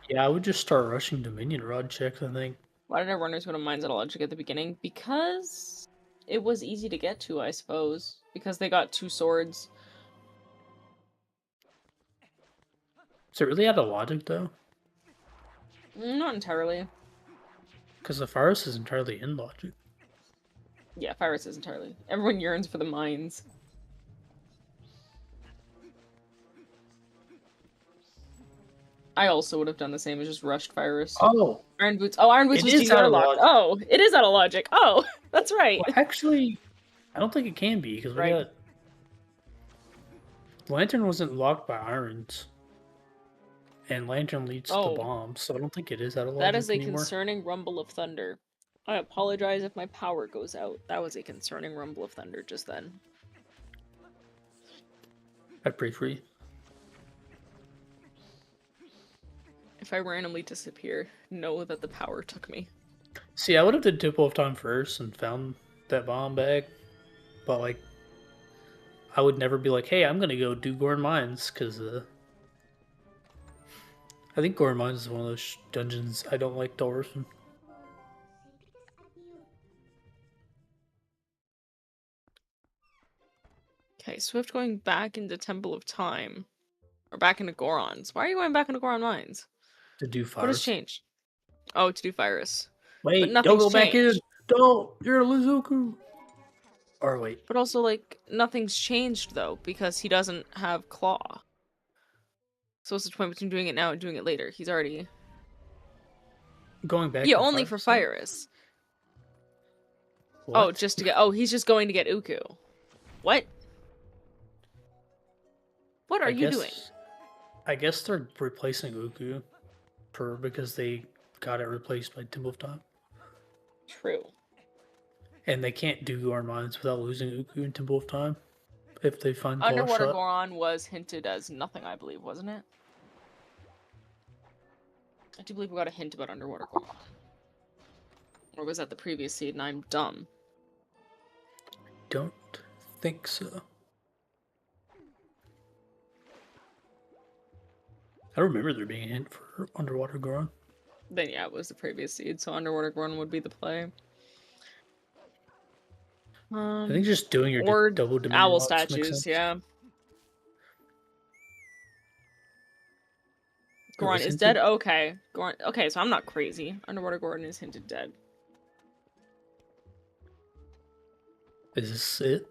Yeah, I would just start rushing Dominion Rod checks, I think. Why did our runners go to Mines at Logic at the beginning? Because it was easy to get to, I suppose. Because they got 2 swords. Is it really out of logic, though? Not entirely. Because the Fyrus is entirely in logic. Yeah, Fyrus is entirely. Everyone yearns for the mines. I also would have done the same as just rushed Fyrus. Oh! Iron Boots. Oh, Iron Boots was GDR locked. Oh, it is out of logic. Oh, that's right. Well, actually, I don't think it can be, because we got... Lantern wasn't locked by irons. And Lantern leads to the bomb, so I don't think it is out of logic That is a anymore. concerning rumble of thunder. I apologize if my power goes out. That was a concerning rumble of thunder just then. I pray for you. If I randomly disappear, know that the power took me. See, I would have did Tipple of Time first and found that bomb back, but like, I would never be like, hey, I'm gonna go do Goron Mines, because I think Goron Mines is one of those dungeons I don't like to orphan. Okay, Swift going back into Temple of Time. Or back into Goron's. Why are you going back into Goron Mines? To do What has fires. changed? Oh, to do Virus. But Wait, don't nothing's go back in! changed. Don't! You're a Lizuku! Or wait. But also, like, nothing's changed, though, because he doesn't have Claw. So what's the point between doing it now and doing it later? He's already... Going back Yeah, to only for Virus. What? Oh, just to get... Oh, he's just going to get Uku. What? What are you doing? I guess they're replacing Uku because they got it replaced by Temple of Time. True. And they can't do Goron Mines without losing Uku in Temple of Time if they find Claw Underwater Shot. Goron was hinted as nothing, I believe, wasn't it? I do believe we got a hint about Underwater Goron. Or was that the previous seed and I'm dumb? Don't think so. I remember there being a hint for Underwater Goron. Then yeah, it was the previous seed, so Underwater Goron would be the play. I think just doing your or double Dominion owl locks makes statues, sense. yeah. It Goron was is hinted? dead? Okay. Goron, okay, so I'm not crazy. Underwater Goron is hinted dead. Is this it?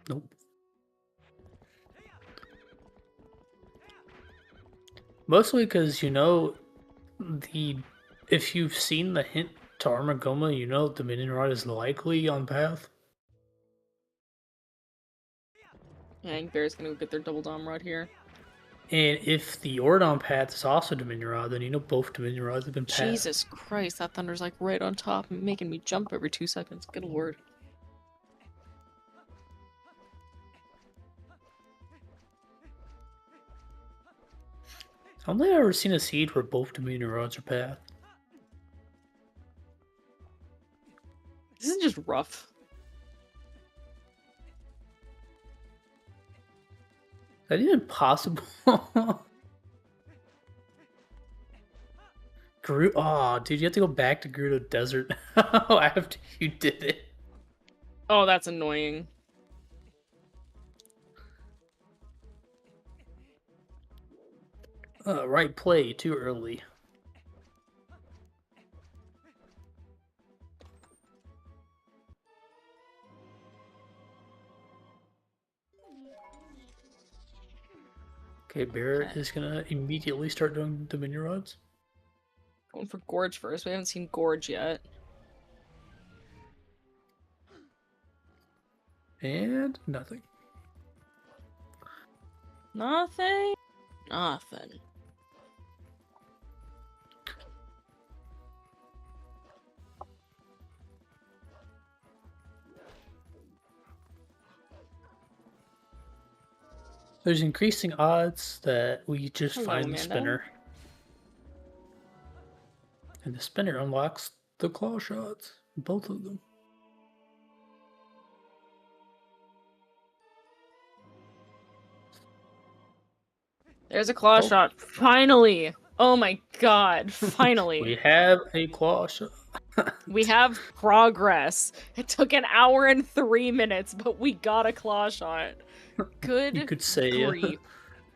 Nope. Mostly because, you know, if you've seen the hint to Armagoma, you know Dominion Rod is likely on path. Yeah, I think Bear's gonna go get their double dom rod here. And if the Ordon path is also Dominion Rod, then you know both Dominion Rods have been passed. Jesus Christ, that thunder's like right on top, making me jump every 2 seconds. Good lord. I don't think I've ever seen a seed where both Dominion Rods are path. This is just rough. Is that even possible? Oh, dude, you have to go back to Gerudo Desert after you did it. Oh, that's annoying. Right play, too early. Okay, Bear is gonna immediately start doing Dominion Rods. Going for Gorge first. We haven't seen Gorge yet. And nothing. Nothing? Nothing. There's increasing odds that we just Hello, find the Amanda. spinner. And the spinner unlocks the claw shots. Both of them. There's a claw shot. Finally! Oh my god, finally. We have a claw shot. We have progress. It took an hour and 3 minutes, but we got a claw shot. Good You could say, grief.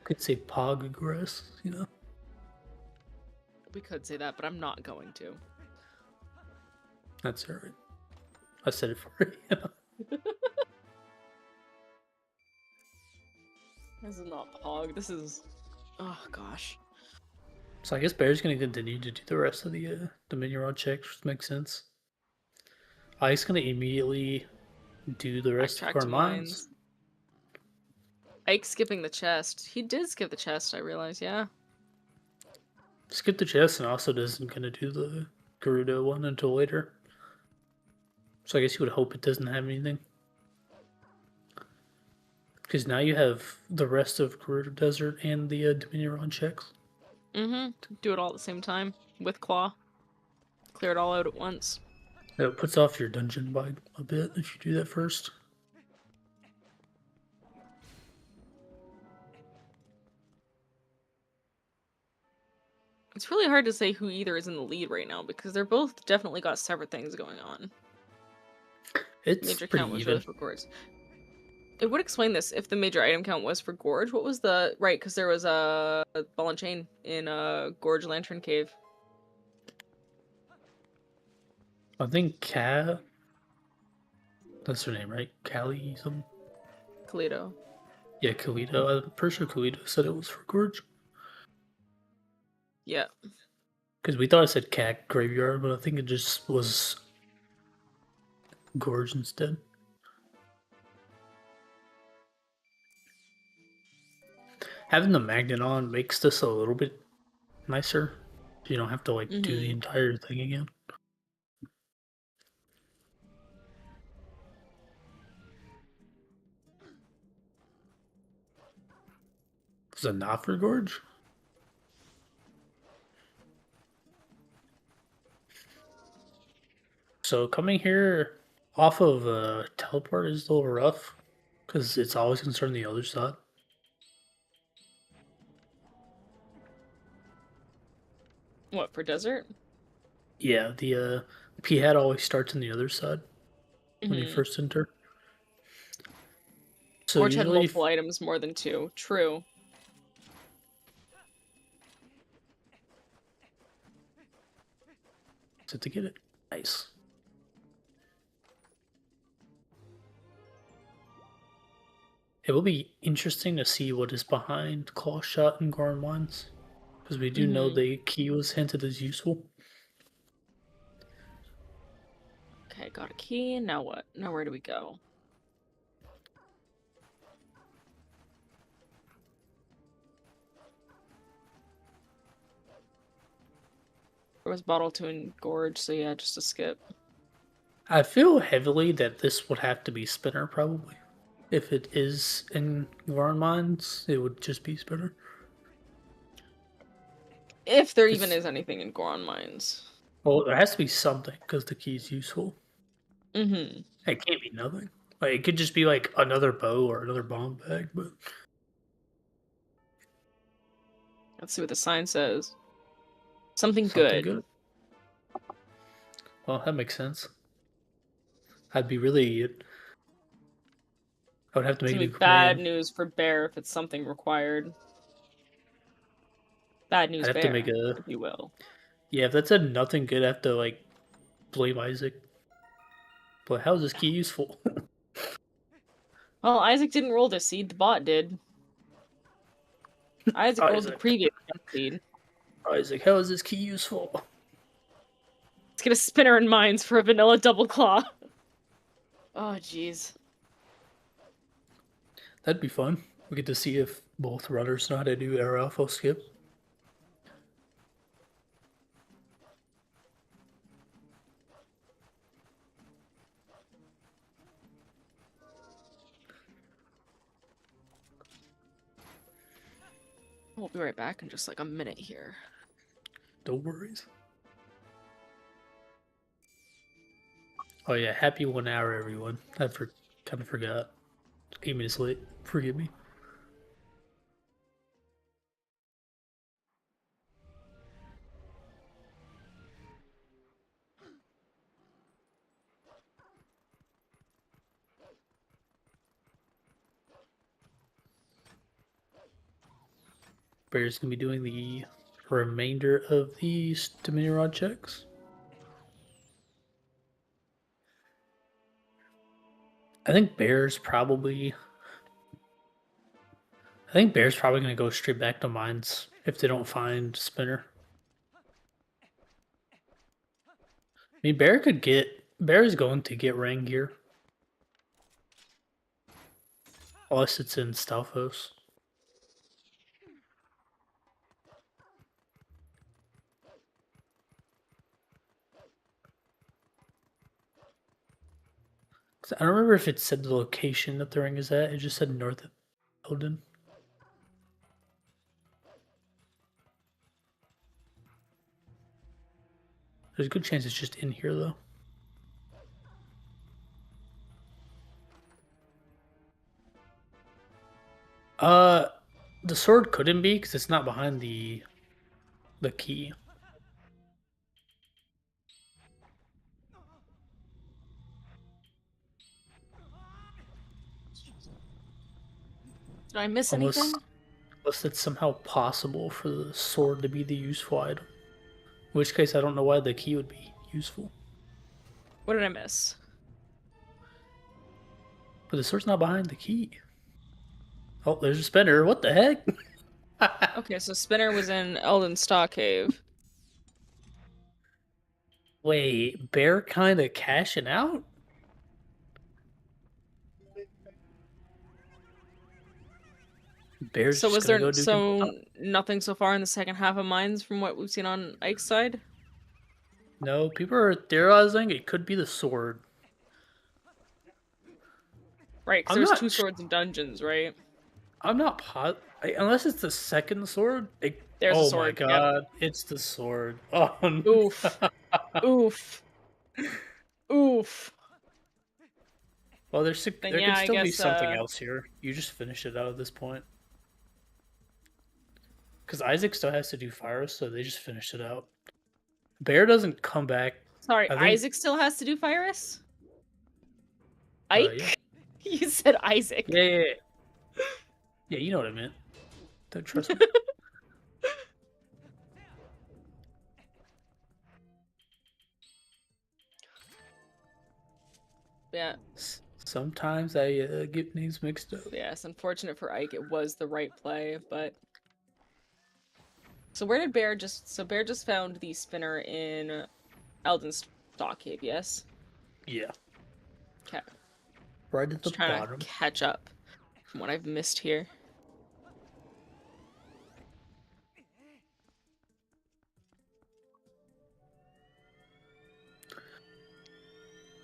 could say progress, you know? We could say that, but I'm not going to. That's alright. I said it for you. This is not Pog. This is... Oh, gosh. So I guess Bear's gonna continue to do the rest of the Dominion Rod checks, which makes sense. Ike's gonna immediately do the rest of our mines. Ike skipping the chest. He did skip the chest, I realize, yeah. Skip the chest and also isn't gonna do the Gerudo one until later. So I guess you would hope it doesn't have anything. Because now you have the rest of Gerudo Desert and the Dominion Rod checks. Mm-hmm. Do it all at the same time with Claw. Clear it all out at once. It puts off your dungeon by a bit if you do that first. It's really hard to say who either is in the lead right now because they're both definitely got separate things going on. It's Major pretty count was even. really for Gorge. It would explain this if the major item count was for Gorge. What was the right? Because there was a ball and chain in Gorge Lantern Cave. I think that's her name, right? Callie something. Kalito. Yeah, Kalito. I'm pretty sure Kalito said it was for Gorge. Yeah. Because we thought I said Cat Graveyard, but I think it just was Gorge instead. Having the magnet on makes this a little bit nicer. You don't have to like do the entire thing again. Is it not for Gorge? So coming here off of teleport is a little rough because it's always concerned the other side. What, for desert? Yeah, the P hat always starts on the other side when you first enter. So Gorge had usually, multiple items more than 2. True. so to get it, nice. It will be interesting to see what is behind Claw Shot and Goron Mines, because we do know the key was hinted as useful. Okay, got a key. Now what? Now where do we go? There was Bottle 2 in Gorge, so yeah, just a skip. I feel heavily that this would have to be Spinner, probably. If it is in Goron Mines, it would just be Spinner. If there even is anything in Goron Mines. Well, there has to be something, because the key is useful. Mm-hmm. It can't be nothing. Like, it could just be like another bow or another bomb bag, but Let's see what the sign says. Something something good. good. Well, that makes sense. I'd be really. I would have to make It's a gonna new be bad command. news for Bear if it's something required. Bad news, I'd have to Bear, make a. if you will. Yeah, if that said nothing good, I have to like blame Isaac. But how is this key useful? Well, Isaac didn't roll the seed, the bot did. Isaac rolled the previous seed. Isaac, how is this key useful? Let's get a spinner in mines for a vanilla double claw. Oh, jeez. That'd be fun. We get to see if both runners know how to do air alpha skip. We'll be right back in just like a minute here. No worries. Oh yeah, happy 1 hour, everyone. I kind of forgot. 8 minutes late. Forgive me. Bear's gonna be doing the remainder of the Dominion Rod checks. I think Bear's probably gonna go straight back to mines if they don't find Spinner. I mean, Bear is going to get Ring here. Unless it's in Stalfos. I don't remember if it said the location that the ring is at. It just said north of Elden. There's a good chance it's just in here, though. The sword couldn't be because it's not behind the key. Did I miss Unless, anything? unless it's somehow possible for the sword to be the useful item. In which case, I don't know why the key would be useful. What did I miss? But the sword's not behind the key. Oh, there's a spinner. What the heck? Okay, so Spinner was in Elden Star Cave. Wait, Bear kind of cashing out? Bear's So just was gonna there go do Temple so Top. nothing so far in the second half of Mines from what we've seen on Ike's side? No, people are theorizing it could be the sword. Right, because I'm there's two not. swords in dungeons, right? I'm not unless it's the second sword. There's a Oh my sword. Yep. god, it's the sword. Oh no. Oof. Oof. Oof. Well, Then there yeah, could I still be guess something else here. You just finish it out at this point. Because Isaac still has to do fire, so they just finished it out. Bear doesn't come back. sorry, I think. Isaac still has to do Fyrus? Yeah. Ike? You said Isaac. Yeah. Yeah, you know what I meant. Don't trust me. Yeah. Sometimes I get names mixed up. Yeah, it's unfortunate for Ike. It was the right play, but so where did Bear just so Bear just found the spinner in Elden's Stock Cave, yes? Yeah. Okay. Right at the Just trying bottom. to catch up from what I've missed here.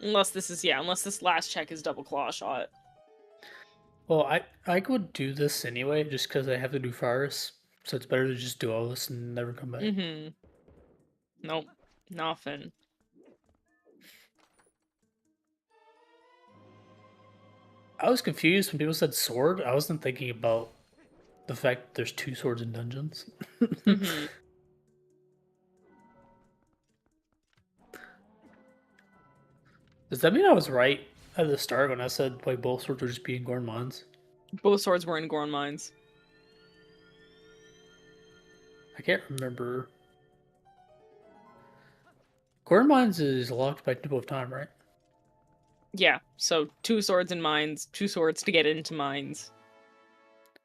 Unless this last check is double claw shot. Well, I would do this anyway, just because I have to do Fyrus. So it's better to just do all this and never come back. Mm-hmm. Nope. Nothing. I was confused when people said sword. I wasn't thinking about the fact that there's two swords in dungeons. Mm-hmm. Does that mean I was right at the start when I said like both swords would just be in Gorn Mines? Both swords were in Gorn Mines. I can't remember. Gorn Mines is locked by Temple of Time, right? Yeah, so two swords in mines, two swords to get into mines.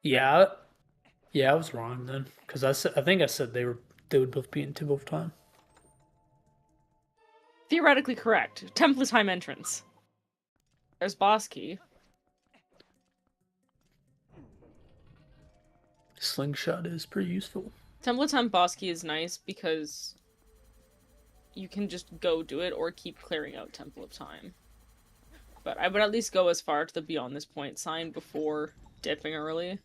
Yeah, I was wrong then because I think I said they would both be in Temple of Time. Theoretically correct. Temple of Time entrance. There's boss key. Slingshot is pretty useful. Temple of Time boss key is nice because you can just go do it or keep clearing out Temple of Time. But I would at least go as far to the Beyond This Point sign before dipping early.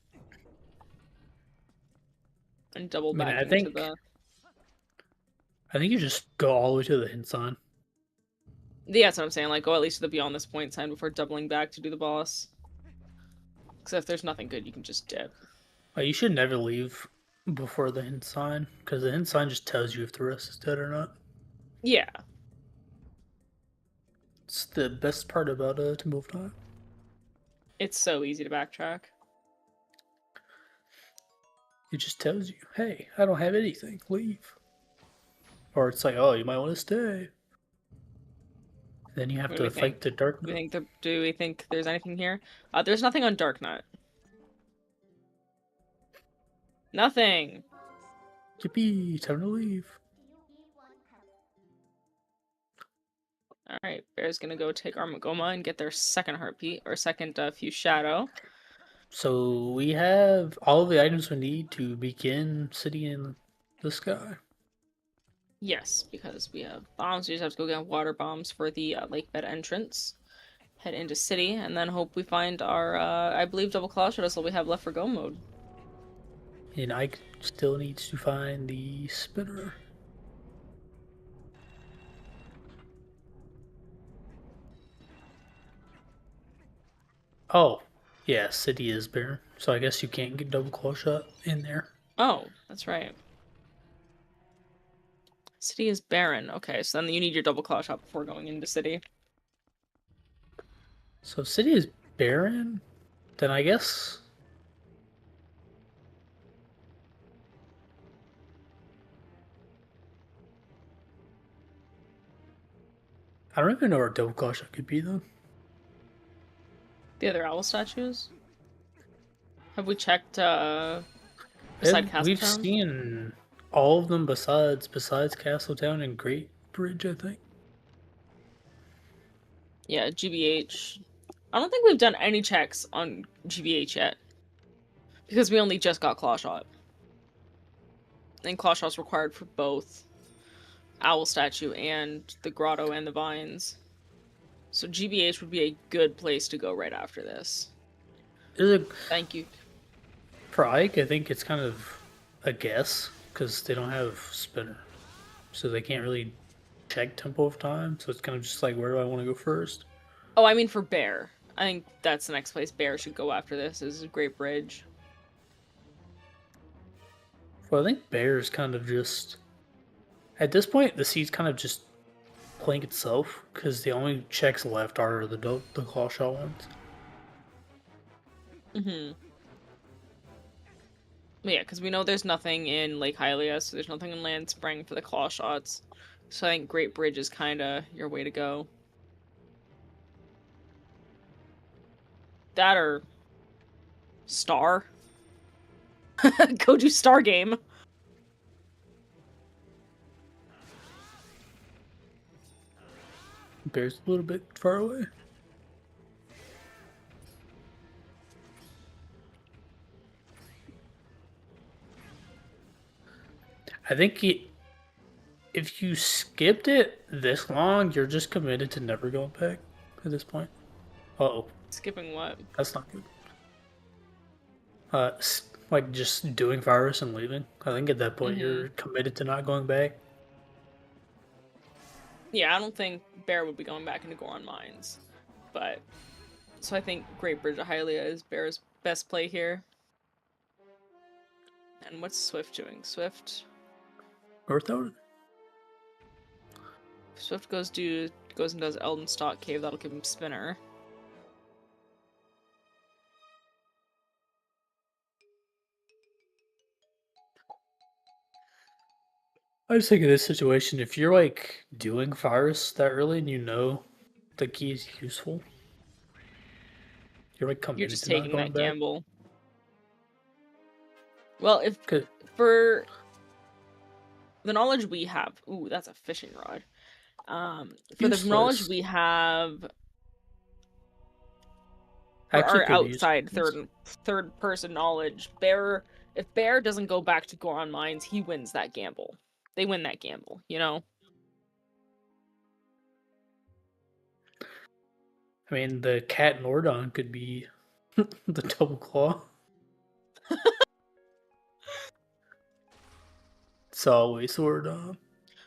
And double back into the... I think you just go all the way to the hint sign. Yeah, that's what I'm saying. Like, go at least to the Beyond This Point sign before doubling back to do the boss. Because if there's nothing good, you can just dip. You should never leave before the hint sign, because the hint sign just tells you if the rest is dead or not. Yeah. It's the best part about Temple of Time. It's so easy to backtrack. It just tells you, hey, I don't have anything, leave. Or it's like, oh, you might want to stay. Then you have to fight the Dark Knight. Do we think there's anything here? There's nothing on Dark Knight. Nothing! Yippee, time to leave. Alright, Bear's gonna go take Armagoma and get their second heartbeat, or second Fuse Shadow. So we have all of the items we need to begin City in the Sky. Yes, because we have bombs. We just have to go get water bombs for the lake bed entrance. Head into City, and then hope we find our, I believe, double claw shot is all we have left for go mode. And Ike still needs to find the spinner. Oh, yeah, City is barren. So I guess you can't get double claw shot in there. Oh, that's right. City is barren. Okay, so then you need your double claw shot before going into city. So city is barren, then I guess I don't even know where double claw shot could be though. The other owl statues? Have we checked beside We've Castletown? seen all of them besides Castletown and Great Bridge, I think. Yeah, GBH. I don't think we've done any checks on GBH yet. Because we only just got claw shot. And claw shot's required for both owl statue and the grotto and the vines. So GBH would be a good place to go right after this. Thank you. For Ike, I think it's kind of a guess because they don't have spinner, so they can't really check tempo of time. So it's kind of just like, where do I want to go first? Oh, I mean for Bear. I think that's the next place Bear should go after this, is Great Bridge. Well, I think Bear is kind of just at this point the seed's kind of just playing itself because the only checks left are the claw shot ones. Mm-hmm. Yeah, because we know there's nothing in Lake Hylia, so there's nothing in Land Spring for the claw shots. So I think Great Bridge is kind of your way to go. That or Star. Go do Star game. Bear's a little bit far away. I think if you skipped it this long, you're just committed to never going back at this point. Uh-oh. Skipping what? That's not good. Like just doing virus and leaving. I think at that point you're committed to not going back. Yeah, I don't think Bear would be going back into Goron Mines. But, so I think Great Bridge of Hylia is Bear's best play here. And what's Swift doing? Swift North goes and does Elden Stock Cave, that'll give him Spinner. I just think in this situation, if you're like doing virus that early and you know the key is useful, you're like committed You're just to not taking going that back. gamble. Well, if Good. for the knowledge we have, ooh, that's a fishing rod. For the knowledge we have, for our outside third person knowledge, Bear, if Bear doesn't go back to Goron Mines, he wins that gamble. They win that gamble, you know? I mean, the cat Nordon could be the double claw. It's always Nordon.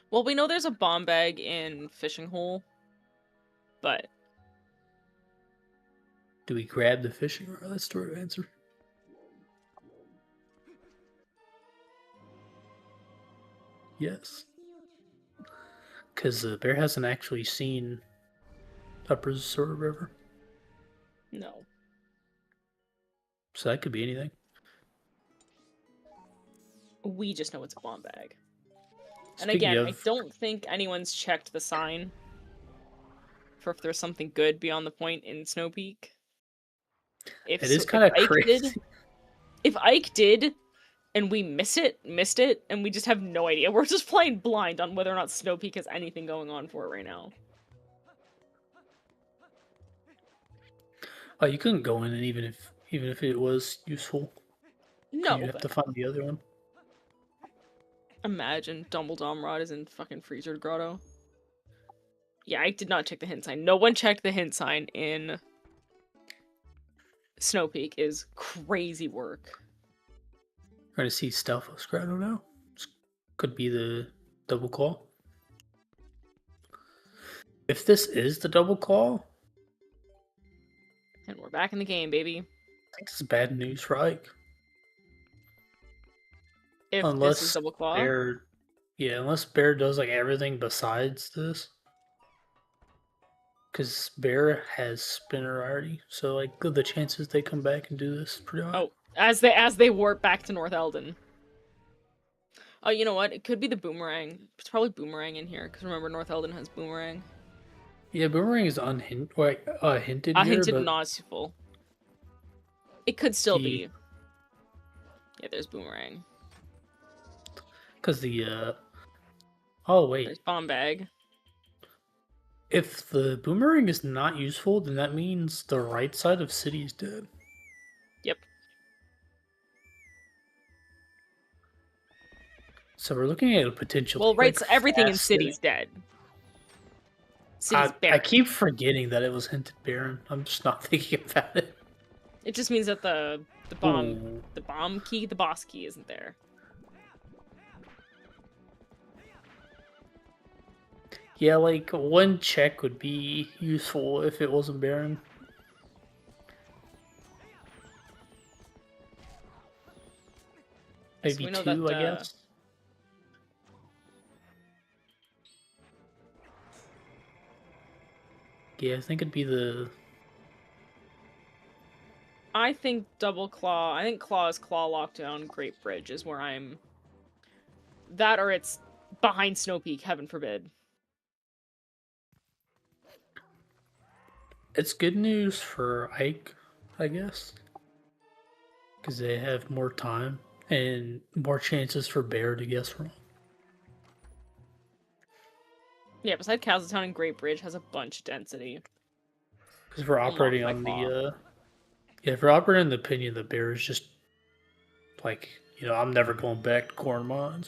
Well, we know there's a bomb bag in Fishing Hole, but... Do we grab the fishing rod? That's the right answer. Yes. Because Bear hasn't actually seen Upper Sword River. No. So that could be anything. We just know it's a bomb bag. And Speaking again, of, I don't think anyone's checked the sign for if there's something good beyond the point in Snow Peak. It is kind of crazy. If Ike did, and we missed it, and we just have no idea. We're just playing blind on whether or not Snow Peak has anything going on for it right now. Oh, you couldn't go in, and even if it was useful, No, you have to find the other one. Imagine Dumbledore Rod is in fucking Freezer Grotto. Yeah, I did not check the hint sign. No one checked the hint sign in Snow Peak. Is crazy work. Trying to see Stalfos Grotto now. Could be the double claw. If this is the double claw, And we're back in the game, baby. think it's bad news for Ike. If this is Unless double claw. Bear, yeah, unless Bear does like everything besides this. Because Bear has Spinner already, so like the chances they come back and do this pretty high. Oh, as they warp back to North Eldon. Oh, you know what? It could be the boomerang. It's probably boomerang in here, because remember North Eldon has boomerang. Yeah, boomerang is hinted here, Hinted but not useful. It could still be. Yeah, there's boomerang. Because the oh wait, There's bomb bag. if the boomerang is not useful, then that means the right side of city is dead. Yep. So we're looking at a potential. Well, right, like, so everything in fast city's dead. City's barren. I keep forgetting that it was hinted barren. I'm just not thinking about it. It just means that the boss key isn't there. Yeah, like one check would be useful if it wasn't barren. Maybe So two, I guess. Yeah, I think it'd be the. I think double claw. I think claw is claw lockdown. Great Bridge is where I'm. That or it's behind Snow Peak. Heaven forbid. It's good news for Ike, I guess, because they have more time and more chances for Bear to guess wrong. Yeah, beside Castletown and Great Bridge has a bunch of density. Because we're operating on the, if we're operating on the opinion that Bear is just, like, you know, I'm never going back to corn mines,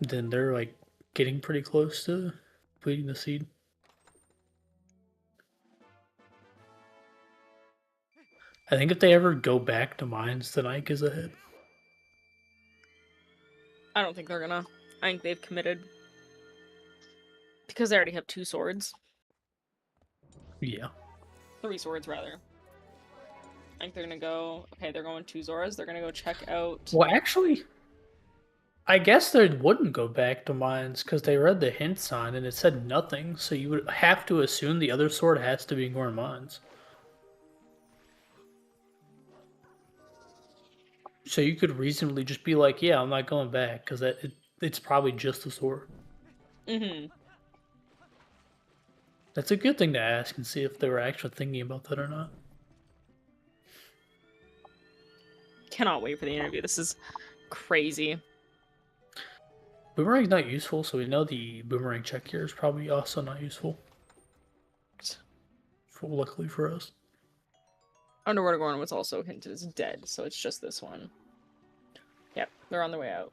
then they're, like, getting pretty close to completing the seed. I think if they ever go back to mines, then Ike is ahead. I don't think they're gonna. I think they've committed. Because they already have 2 swords. Yeah. 3 swords, rather. I think they're gonna go... Okay, they're going 2 Zoras. They're gonna go check out... Well, actually, I guess they wouldn't go back to mines because they read the hint sign and it said nothing, so you would have to assume the other sword has to be in Gorn mines. So you could reasonably just be like, yeah, I'm not going back, because it's probably just the sword. Mm-hmm. That's a good thing to ask and see if they were actually thinking about that or not. Cannot wait for the interview. This is crazy. Boomerang's not useful, so we know the boomerang check here is probably also not useful. Luckily for us. Underwater Gorn was also hinted as dead, so it's just this one. Yep, they're on their way out.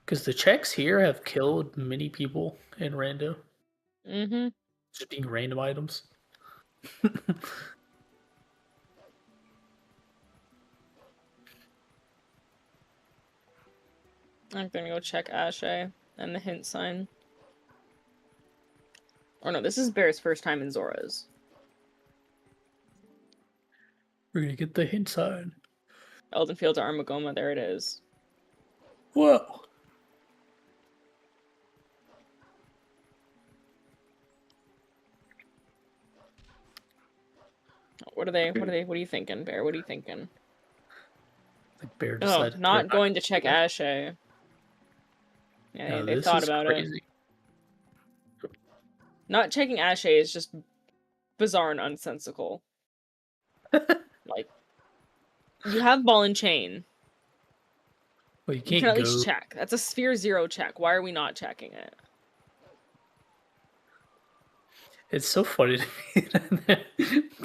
Because the checks here have killed many people in rando. Mm-hmm. Just being random items. I'm gonna go check Ashe and the hint sign. Oh no, this is Bear's first time in Zora's. We're gonna get the hint sign. Elden Field to Armagoma, there it is. Whoa! What are you thinking, Bear? What are you thinking? The Bear Oh, decided not going to check Ashe. Yeah, no, they thought about crazy. it. Not checking Ashe is just bizarre and unsensical. Like, you have ball and chain. Well, you can at least check. That's a sphere 0 check. Why are we not checking it? It's so funny to me that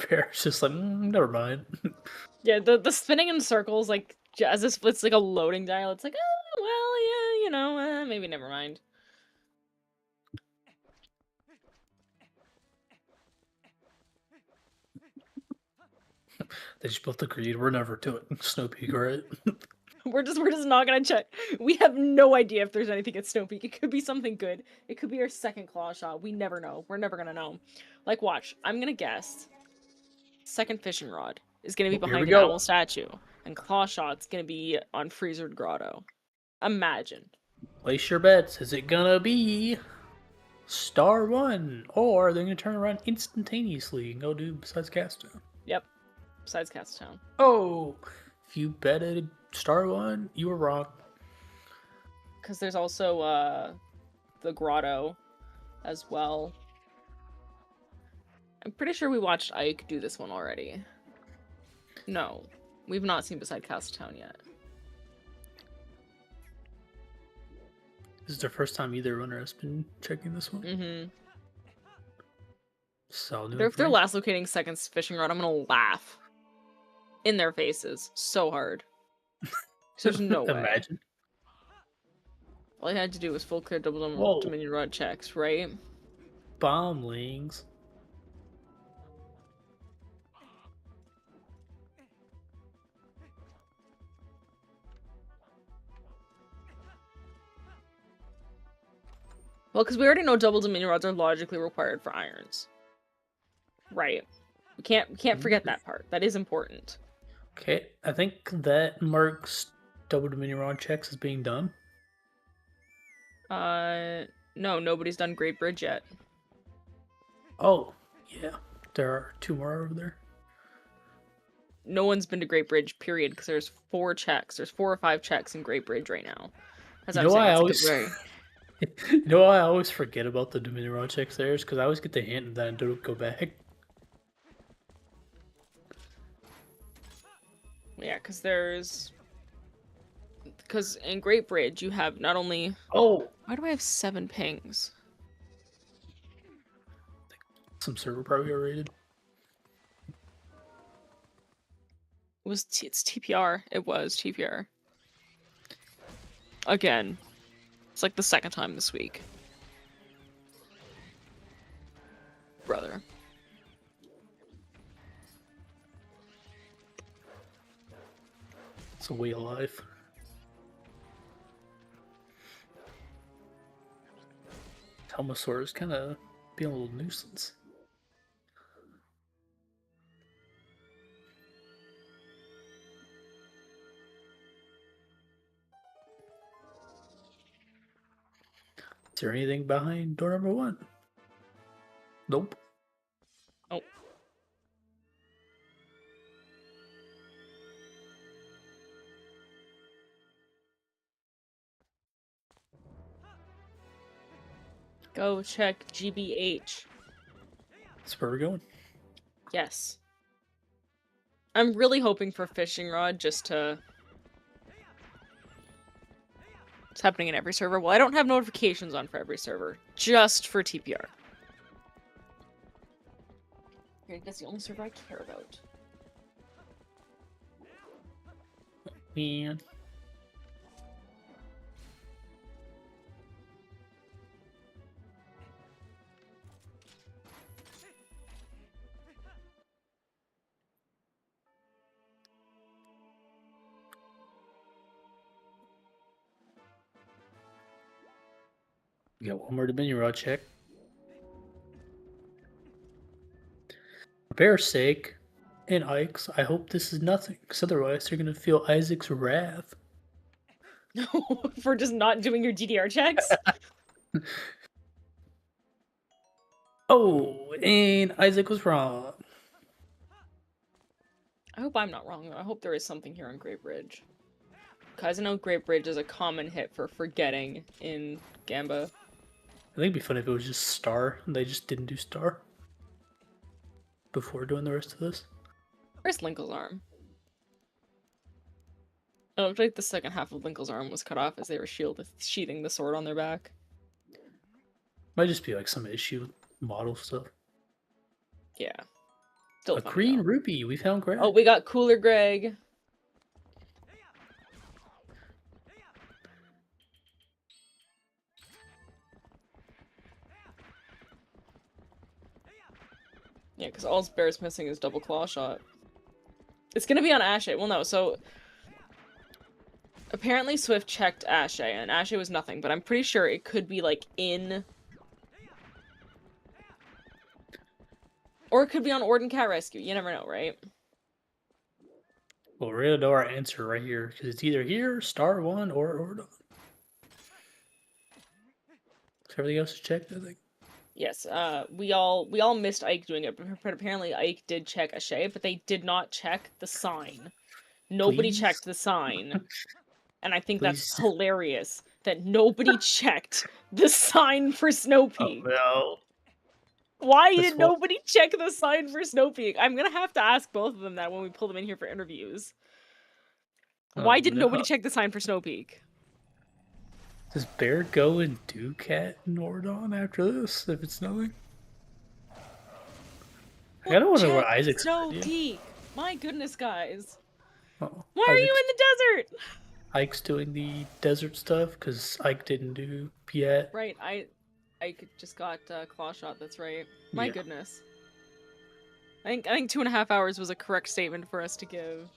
Bear's just like, never mind. Yeah, the spinning in circles, like, as if it's like a loading dial. It's like, oh, well, yeah, you know, maybe never mind. They just both agreed we're never doing Snow Peak, right? We're just not gonna check. We have no idea if there's anything at Snow Peak. It could be something good. It could be our second claw shot. We never know. We're never gonna know. Like, watch. I'm gonna guess second fishing rod is going to be Oh, here we behind an go. owl statue, and claw shot's going to be on Freezered Grotto. Imagine. Place your bets. Is it gonna be Star 1? Or are they gonna turn around instantaneously and go do besides Castown? Yep. Besides Castown. Oh! If you betted Star 1, you were wrong. Because there's also the grotto as well. I'm pretty sure we watched Ike do this one already. No, we've not seen Beside Castown yet. This is the first time either runner has been checking this one. Mm-hmm. So If they're last locating second fishing rod, I'm gonna laugh in their faces so hard. There's no way. Imagine. All I had to do was full clear double Whoa. Dominion rod checks, right? Bombings. Well, because we already know double Dominion rods are logically required for irons. Right. We can't forget that part. That is important. Okay, I think that marks double Dominion Rod checks as being done. No, nobody's done Great Bridge yet. Oh, yeah. There are 2 more over there. No one's been to Great Bridge, period, because there's 4 checks. There's 4 or 5 checks in Great Bridge right now. As You I'm know saying, why I that's always... very... You know why I always forget about the Dominion Rod checks there? Is because I always get the hint and then I don't go back. Yeah, because there's... Because in Great Bridge, you have not only... Oh! Why do I have 7 pings? Some server probably got raided. It's TPR. It was TPR. Again. It's like the second time this week. Brother. It's a way of life. Telmosaur is kind of being a little nuisance. Is there anything behind door number 1? Nope. Oh. Go check GBH. That's where we're going. Yes. I'm really hoping for fishing rod just to... It's happening in every server. Well, I don't have notifications on for every server. Just for TPR. That's the only server I care about. Man. We got one more Dominion Rod check. For Bear's sake, and Ike's, I hope this is nothing, because otherwise they're going to feel Isaac's wrath. For just not doing your DDR checks? Oh, and Isaac was wrong. I hope I'm not wrong, though. I hope there is something here on Great Bridge. Because I know Great Bridge is a common hit for forgetting in Gamba. I think it'd be fun if it was just Star, and they just didn't do Star before doing the rest of this. Where's Linkle's arm? It looked like the second half of Linkle's arm was cut off as they were sheathing the sword on their back. Might just be like some issue with model stuff. Yeah. Still A funny, green though. rupee, we found Greg. Oh, we got Cooler Greg. Yeah, because all Bear's missing is double claw shot. It's gonna be on Ashe. Well, no, so... Apparently Swift checked Ashe, and Ashe was nothing, but I'm pretty sure it could be, like, in... Or it could be on Orden Cat Rescue. You never know, right? Well, we're gonna know our answer right here because it's either here, Star 1, or not. Everything else is checked, I think. Yes, we all missed Ike doing it, but apparently Ike did check Ashay, but they did not check the sign. Nobody Please? checked the sign. And I think that's Please. hilarious that nobody checked the sign for Snow Oh Peak. no. Why That's did what- nobody check the sign for Snow Peak? I'm gonna have to ask both of them that when we pull them in here for interviews. Why Oh, did no. nobody check the sign for Snow Peak? Does Bear go and do Cat and Nordon after this if it's snowing? I kind of wonder what Check Isaac's Snow gonna do. Peak. My goodness, guys. Oh, Why are you in the desert? Ike's doing the desert stuff because Ike didn't do yet. Right, I just got claw shot. That's right. My Yeah. goodness. I think 2.5 hours was a correct statement for us to give.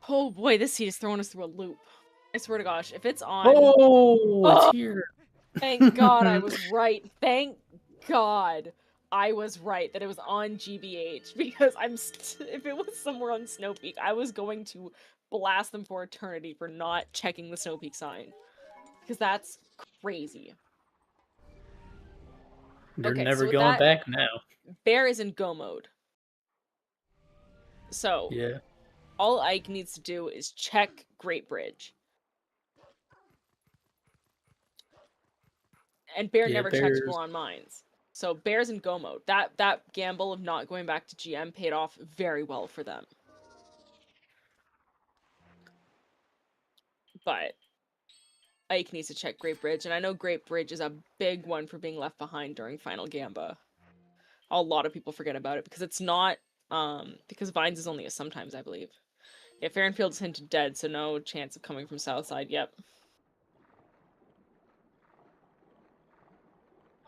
Oh boy, this seed is throwing us through a loop. I swear to gosh, if it's on. Oh, it's here. Thank God I was right. Thank God I was right that it was on GBH because if it was somewhere on Snow Peak, I was going to blast them for eternity for not checking the Snow Peak sign because that's crazy. They're Okay, never so with going that, back now. Bear is in go mode. So Yeah. all Ike needs to do is check Great Bridge. And Bear never checked Blonde Mines. So Bear's in go mode. That gamble of not going back to GM paid off very well for them. But Ike needs to check Great Bridge, and I know Great Bridge is a big one for being left behind during Final Gamba. A lot of people forget about it because it's not because Vines is only a sometimes, I believe. Yeah, Farrenfield's hinted dead, so no chance of coming from Southside. Yep.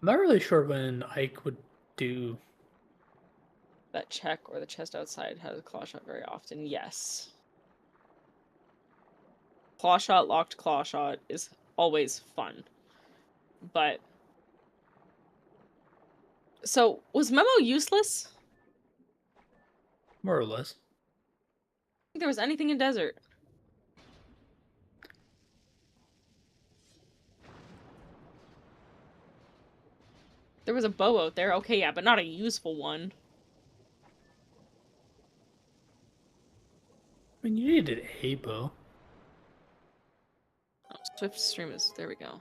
I'm not really sure when Ike would do That check or the chest outside has a claw shot very often. Yes. Claw shot, locked claw shot is always fun. But so was Memo useless? more or less. I think there was anything in desert. There was a bow out there. Okay, yeah, but not a useful one. I mean, you needed a bow. Oh, Swift Stream is... There we go.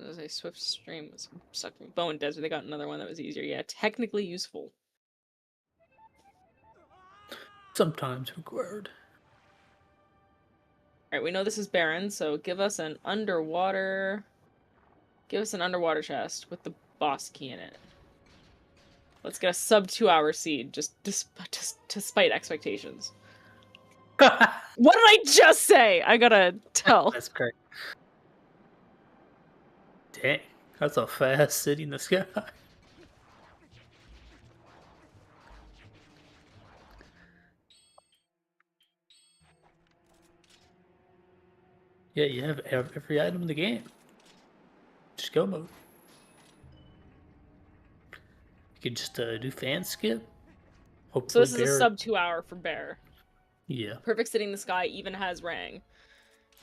As a Swift Stream was stuck in bow and desert. They got another one that was easier. Yeah, technically useful. Sometimes required. Alright, we know this is barren, so give us an underwater... Give us an underwater chest with the boss key in it. Let's get a sub 2 hour seed, just despite expectations. What did I just say? I gotta tell. That's great. Dang, that's a fast city in the sky. Yeah, you have every item in the game. Just go mode. You could just do fan skip. Hopefully So this is Bear... a sub 2 hour for Bear. Yeah. Perfect City in the Sky even has Rang.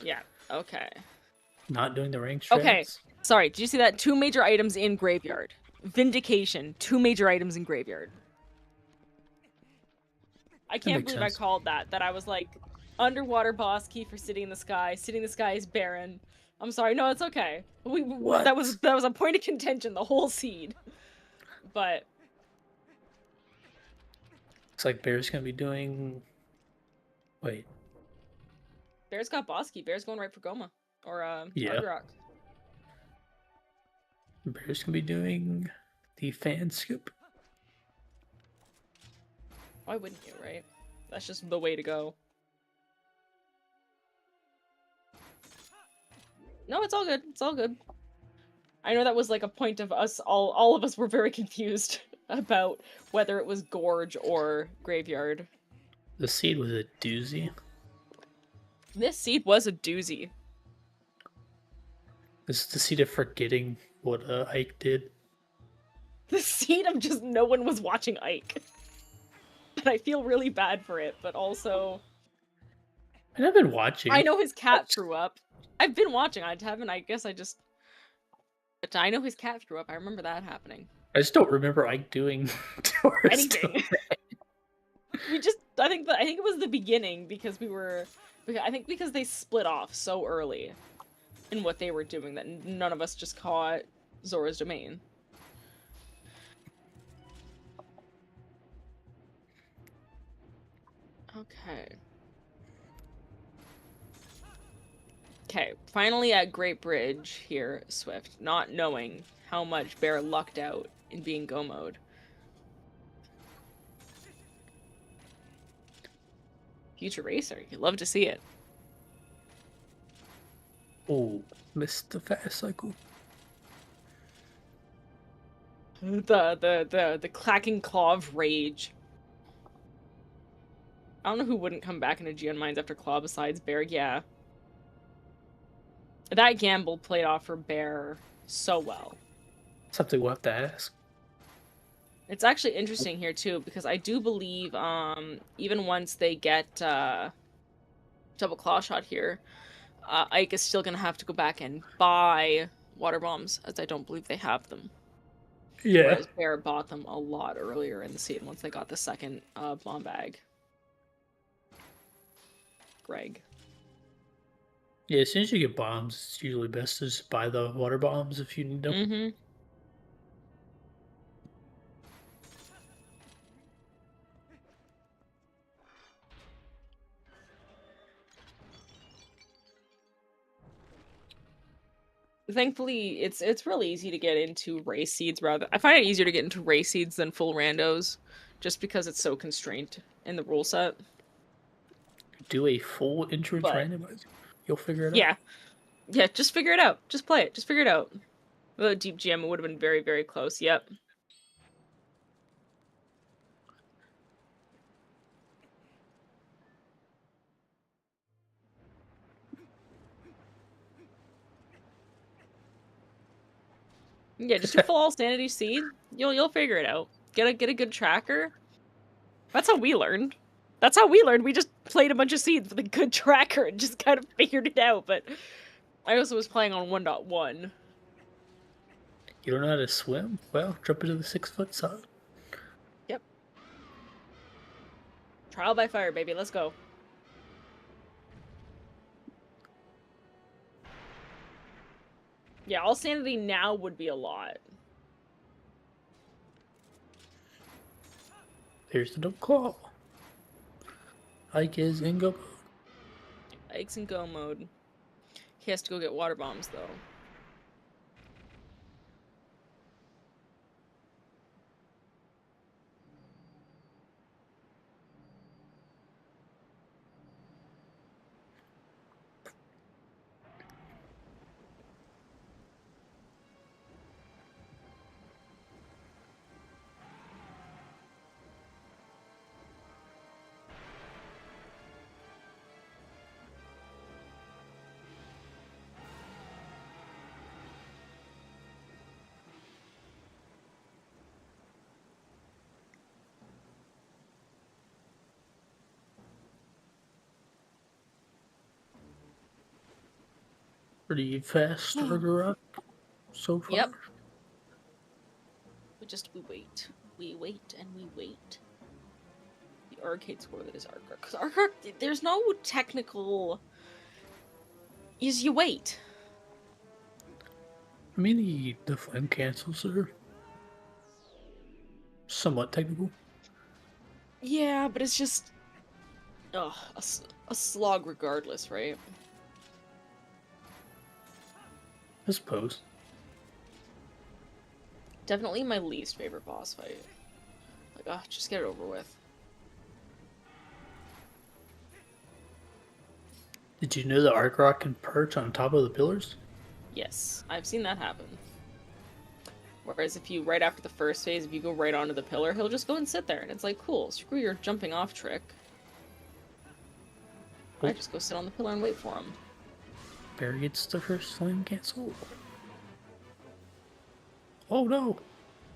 Yeah, okay. Not doing the rank strats. Okay, sorry, did you see that? 2 major items in Graveyard. Vindication, 2 major items in Graveyard. I can't believe I called that I was like, underwater boss key for City in the Sky. City in the Sky is barren. I'm sorry, no, it's okay. What? That was a point of contention, the whole seed. But Looks like Bear's gonna be doing... Wait. Bear's got boss key. Bear's going right for Goma. Or, Yeah. Argyrock. Bear's gonna be doing the fan skip. Why wouldn't you, right? That's just the way to go. No, it's all good. It's all good. I know that was like a point of us, all of us were very confused about whether it was Gorge or Graveyard. The seed was a doozy. This seed was a doozy. This is the seed of forgetting what Ike did. the scene of just no one was watching Ike. And I feel really bad for it, but also... And I've been watching. I know his cat threw up. I've been watching. I guess I just... But I know his cat threw up. I remember that happening. I just don't remember Ike doing tourist. Anything. I think it was the beginning because I think because they split off so early in what they were doing that none of us just caught Zora's Domain. Okay, finally at Great Bridge here, Swift, not knowing how much Bear lucked out in being go mode. Future Racer, you'd love to see it. Oh, missed the fast cycle. The clacking claw of rage. I don't know who wouldn't come back into Geon Mines after Claw besides Bear. Yeah. That gamble played off for Bear so well. Something we'll have to ask. It's actually interesting here too, because I do believe even once they get double claw shot here, Ike is still gonna have to go back and buy water bombs, as I don't believe they have them. Yeah. Whereas Bear bought them a lot earlier in the season once they got the second bomb bag. Greg. Yeah, as soon as you get bombs, it's usually best to just buy the water bombs if you need them. Mm-hmm. Thankfully, it's really easy to get into race seeds I find it easier to get into race seeds than full randos, just because it's so constrained in the rule set. Do a full entrance randomizer. You'll figure it out. Yeah, just figure it out. Just play it. Just figure it out. Without Deep GM, it would have been very, very close. Yep. Yeah, just do full sanity seed. You'll figure it out. Get a good tracker. That's how we learned. That's how we learned. We just played a bunch of seeds with a good tracker and just kind of figured it out. But I also was playing on 1.1. You don't know how to swim? Well, jump into the 6-foot side. Yep. Trial by fire, baby. Let's go. Yeah, all sanity now would be a lot. There's the double claw. Ike is in go mode. Ike's in go mode. He has to go get water bombs, though. Pretty fast starter up so far. Yep. We wait. We wait and we wait. The arcade score that is Arc. Because Arc, there's no technical... You wait. I mean, the flame cancels are somewhat technical. Yeah, but it's just... Ugh, a slog regardless, right? I suppose. Definitely my least favorite boss fight. Like, just get it over with. Did you know the Arc Rock can perch on top of the pillars? Yes, I've seen that happen. Whereas if you, right after the first phase, if you go right onto the pillar, he'll just go and sit there. And it's like, cool, screw your jumping off trick. I just go sit on the pillar and wait for him. Bear gets the first flame cancel. Oh no!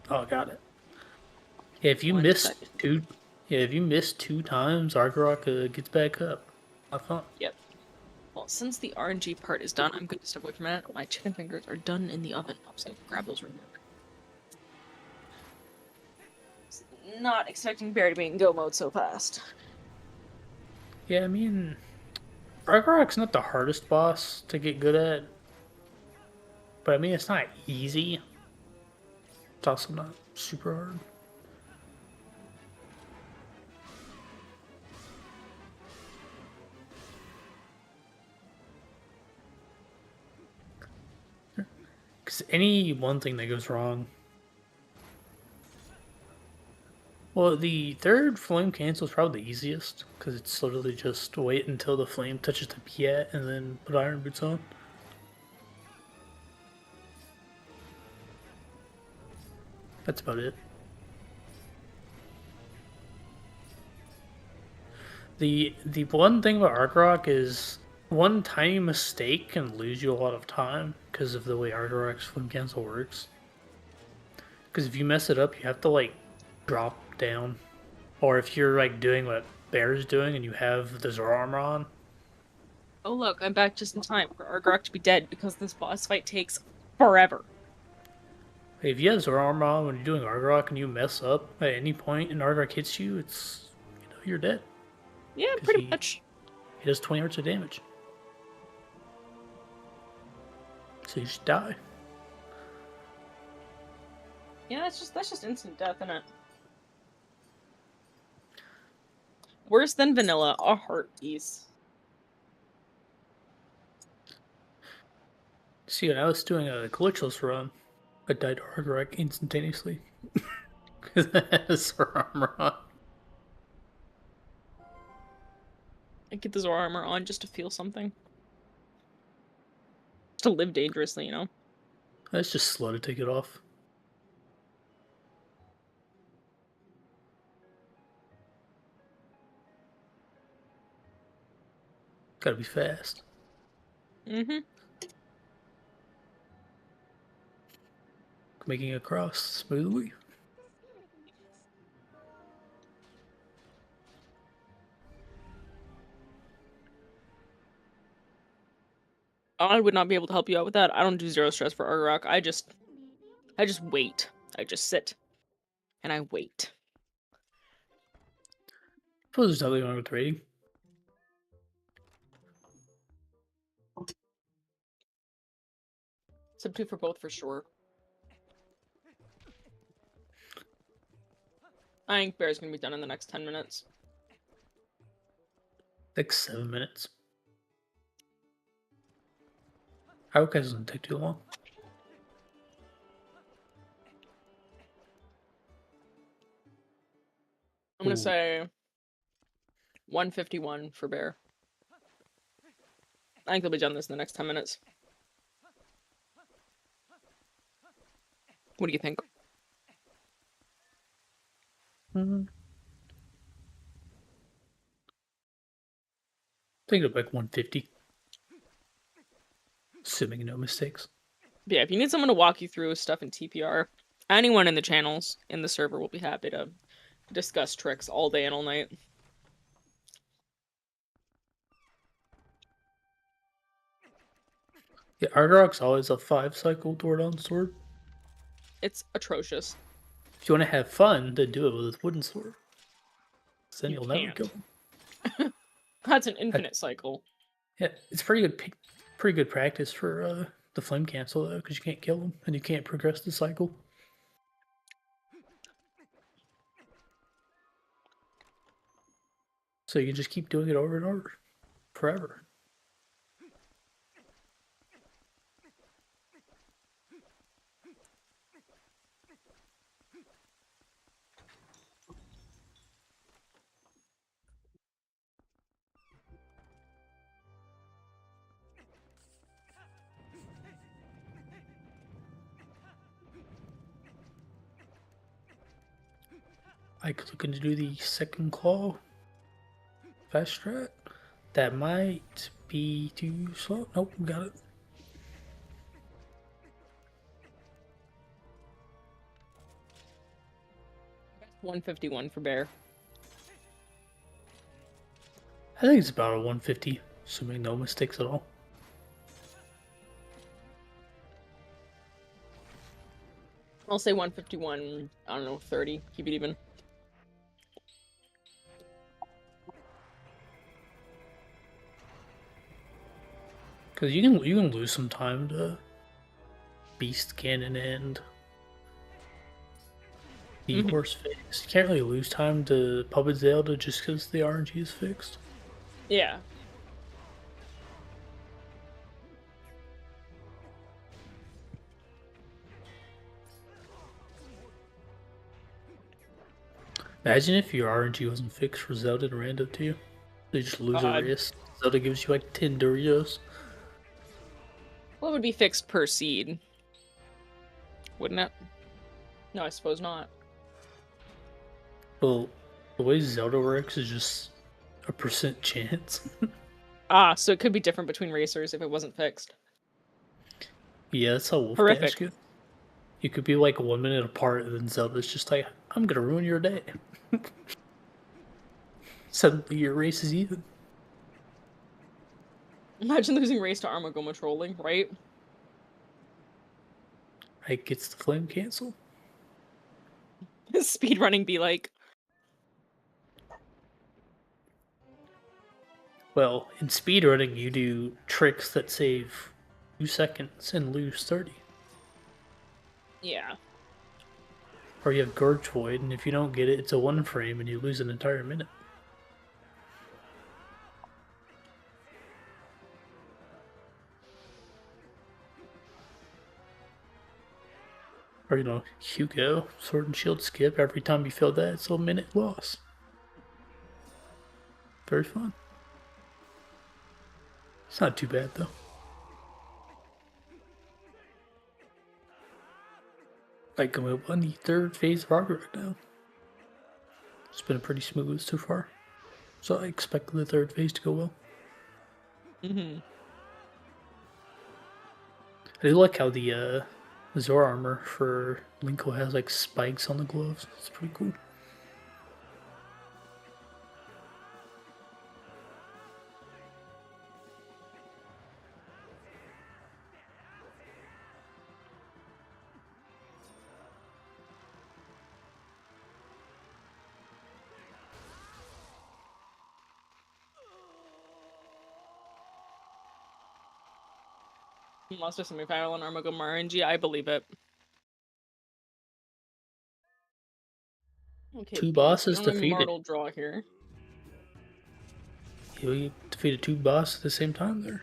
Oh, got it. Yeah, if you 1 miss second. two, yeah, if you miss 2 times, Argarok gets back up. Have fun. Yep. Well, since the RNG part is done, I'm going to step away from it. My chicken fingers are done in the oven. I'm just going to grab those right now. Not expecting Bear to be in go mode so fast. Yeah, I mean, Argarok's not the hardest boss to get good at, but I mean, it's not easy. It's also not super hard. Because any one thing that goes wrong. Well, the third flame cancel is probably the easiest, because it's literally just wait until the flame touches the Piat and then put iron boots on. That's about it. The one thing about Argarok is one tiny mistake can lose you a lot of time because of the way Argarok's flame cancel works. Because if you mess it up, you have to like drop down, or if you're like doing what Bear's doing and you have the Zoro armor on. Oh look, I'm back just in time for Argarok to be dead because this boss fight takes forever. If you have Zoro armor on when you're doing Argarok and you mess up at any point and Argarok hits you, it's you're dead. Yeah, pretty much. He does 20 hits of damage. So you just die. Yeah, that's just instant death, isn't it? Worse than vanilla, a heart piece. See, when I was doing a glitchless run, I died to Argarok instantaneously. Because I had a Zoro armor on. I get the Zoro armor on just to feel something. To live dangerously, you know? That's just slow to take it off. Gotta be fast. Mm-hmm. Making it across smoothly. I would not be able to help you out with that. I don't do zero stress for Argarok. I just wait. I just sit. And I wait. I suppose there's nothing wrong with raiding. Sub 2 for both for sure. I think Bear's gonna be done in the next 10 minutes. Like 7 minutes. I hope it doesn't take too long. I'm gonna say 151 for Bear. I think they'll be done this in the next 10 minutes. What do you think? I think it'll be like 150. Assuming no mistakes. Yeah, if you need someone to walk you through stuff in TPR, anyone in the channels in the server will be happy to discuss tricks all day and all night. Yeah, Argarok's always a 5-cycle Tordon sword. It's atrocious. If you want to have fun, then do it with a wooden sword. Then You you'll never can't. kill him. That's an infinite cycle. Yeah, it's pretty good practice for the flame cancel though, because you can't kill them and you can't progress the cycle. So you can just keep doing it over and over, forever. Ike's looking to do the second claw fast strat. That might be too slow. Nope, got it. 151 for Bear. I think it's about a 150, assuming no mistakes at all. I'll say 151, I don't know, 30. Keep it even. Because you can lose some time to Beast Cannon and the Horse Face. You can't really lose time to Puppet Zelda just because the RNG is fixed. Yeah. Imagine if your RNG wasn't fixed for Zelda and Rando too. They just lose a race. Zelda gives you like 10 Doritos. Well, it would be fixed per seed. Wouldn't it? No, I suppose not. Well, the way Zelda works is just a % chance. So it could be different between racers if it wasn't fixed. Yeah, that's how Wolf Horrific. Dash goes. You could be like 1 minute apart, and then Zelda's just like, I'm gonna ruin your day. Suddenly your race is even. Imagine losing race to Armagoma trolling, right? Like, gets the flame cancel. Speedrunning be like. Well, in speedrunning, you do tricks that save 2 seconds and lose 30. Yeah. Or you have Gorge Void, and if you don't get it, it's a 1 frame and you lose an entire minute. Or, you know, Hugo, Sword and Shield skip. Every time you fail that, it's a minute loss. Very fun. It's not too bad, though. Like, I'm on the 3rd phase of Rocket right now. It's been pretty smooth so far. So I expect the 3rd phase to go well. Mm-hmm. I do like how the Zora armor for Linko has like spikes on the gloves. It's pretty cool. Lost a semifinal on Armagoma RNG, I believe it. Okay, 2 bosses defeated. Mortal draw here. You defeated 2 bosses at the same time there.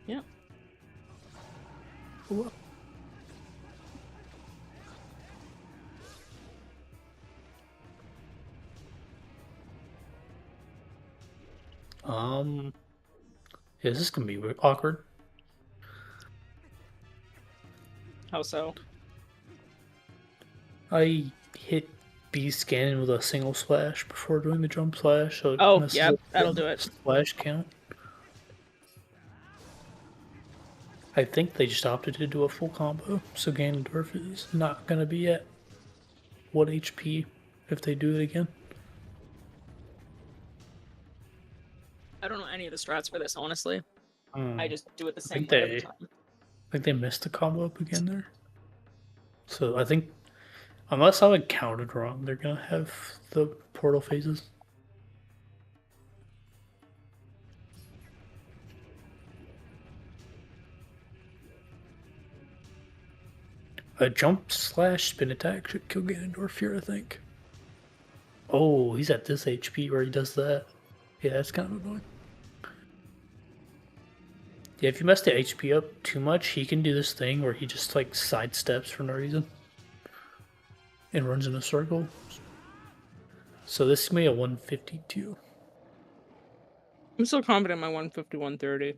Yeah. Cool. Yeah, this is gonna be awkward. How so? I hit Beast Cannon with a single splash before doing the jump slash. So oh, yeah, that'll do it. Splash count. I think they just opted to do a full combo, so Ganondorf is not gonna be at 1 HP if they do it again. I don't know any of the strats for this, honestly. I just do it the same think way every time. I think they messed the combo up again there. So I think, unless I counted wrong, they're gonna have the portal phases. A jump slash spin attack should kill Ganondorf here, I think. Oh, he's at this HP where he does that. Yeah, that's kind of annoying. Yeah, if you mess the HP up too much, he can do this thing where he just like sidesteps for no reason and runs in a circle. So this is me a 152. I'm still confident in my 151.30.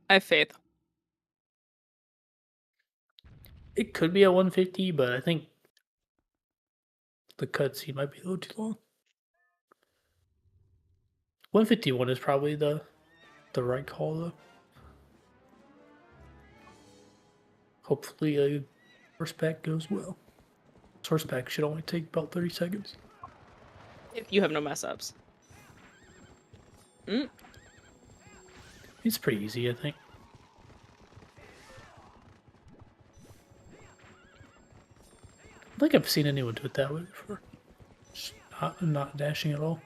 I have faith. It could be a 150, but I think the cutscene might be a little too long. 151 is probably the right call, though. Hopefully, a first pack goes well. Horseback should only take about 30 seconds. If you have no mess ups. It's pretty easy, I think. I think I've seen anyone do it that way before. Just not dashing at all.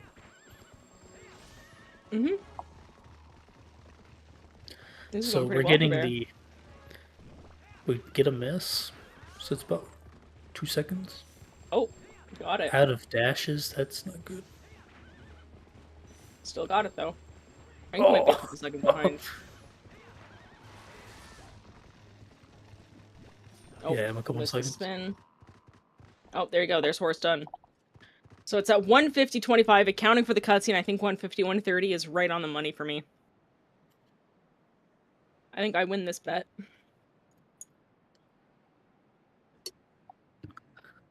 So we're getting the... We get a miss. So it's about 2 seconds. Oh, got it. Out of dashes, that's not good. Still got it, though. I think I might be a couple seconds behind. Oh, yeah, I'm a couple seconds. Spin. Oh, there you go. There's horse done. So it's at 150.25, accounting for the cutscene. I think 150.130 is right on the money for me. I think I win this bet.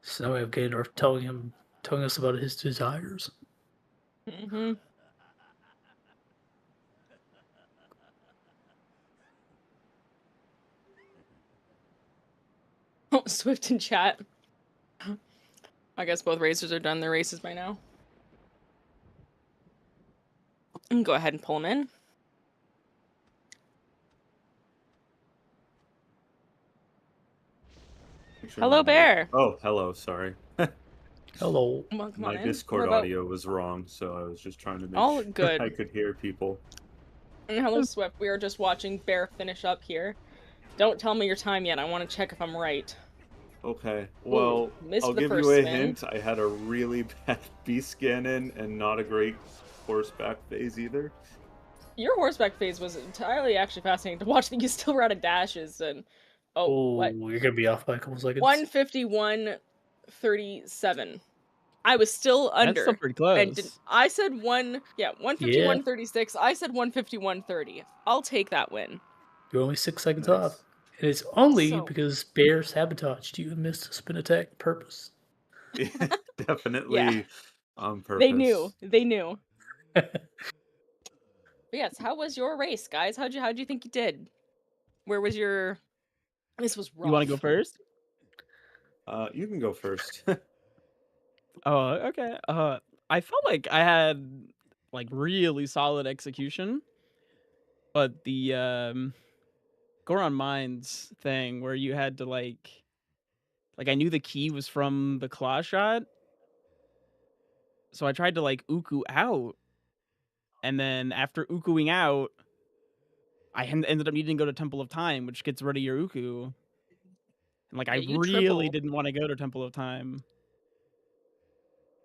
So now we have Ganondorf telling us about his desires. Oh, Swift in chat. I guess both racers are done their races by now. And go ahead and pull them in. Hello, Bear. Oh, hello. Sorry. Hello. My Discord audio was wrong, so I was just trying to make All sure good. I could hear people. And hello, Swift. We are just watching Bear finish up here. Don't tell me your time yet. I want to check if I'm right. Okay. Well, I'll give you a hint. I had a really bad B-scan in and not a great horseback phase either. Your horseback phase was entirely actually fascinating to watch. You still were out of dashes and... Oh, what? You're going to be off by a couple seconds. 151.37. I was still under. That's still pretty close. And I said 151.36. I said 151.30. I'll take that win. You're only 6 seconds off. And it's only because Bear sabotaged you and missed a spin attack purpose. Definitely on purpose. They knew. But yes, how was your race, guys? How'd you think you did? Where was your... This was rough. You want to go first? You can go first. Oh, okay. I felt like I had like really solid execution, but the Goron Mines thing where you had to like I knew the key was from the claw shot, so I tried to like uku out, and then after ukuing out, I ended up needing to go to Temple of Time, which gets rid of your uku. And like I really didn't want to go to Temple of Time.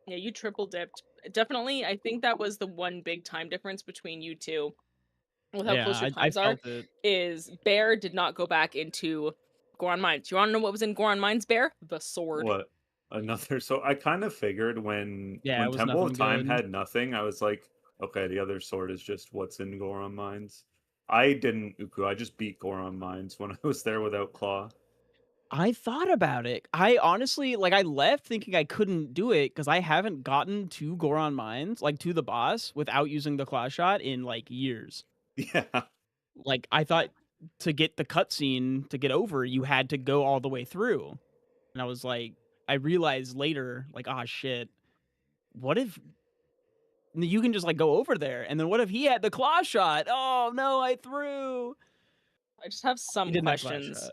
Yeah, you triple dipped. Definitely, I think that was the one big time difference between you two. With how close your times are, is Bear did not go back into Goron Mines. You want to know what was in Goron Mines, Bear? The sword. What? Another? So I kind of figured when Temple of Time had nothing, I was like, okay, the other sword is just what's in Goron Mines. I didn't uku. I just beat Goron Mines when I was there without Claw. I thought about it. I honestly, I left thinking I couldn't do it because I haven't gotten to Goron Mines, to the boss, without using the claw shot in, years. Yeah. I thought to get the cutscene, to get over, you had to go all the way through. And I was like, I realized later, shit, what if you can just, go over there? And then what if he had the claw shot? Oh, no, I threw. I just have some questions.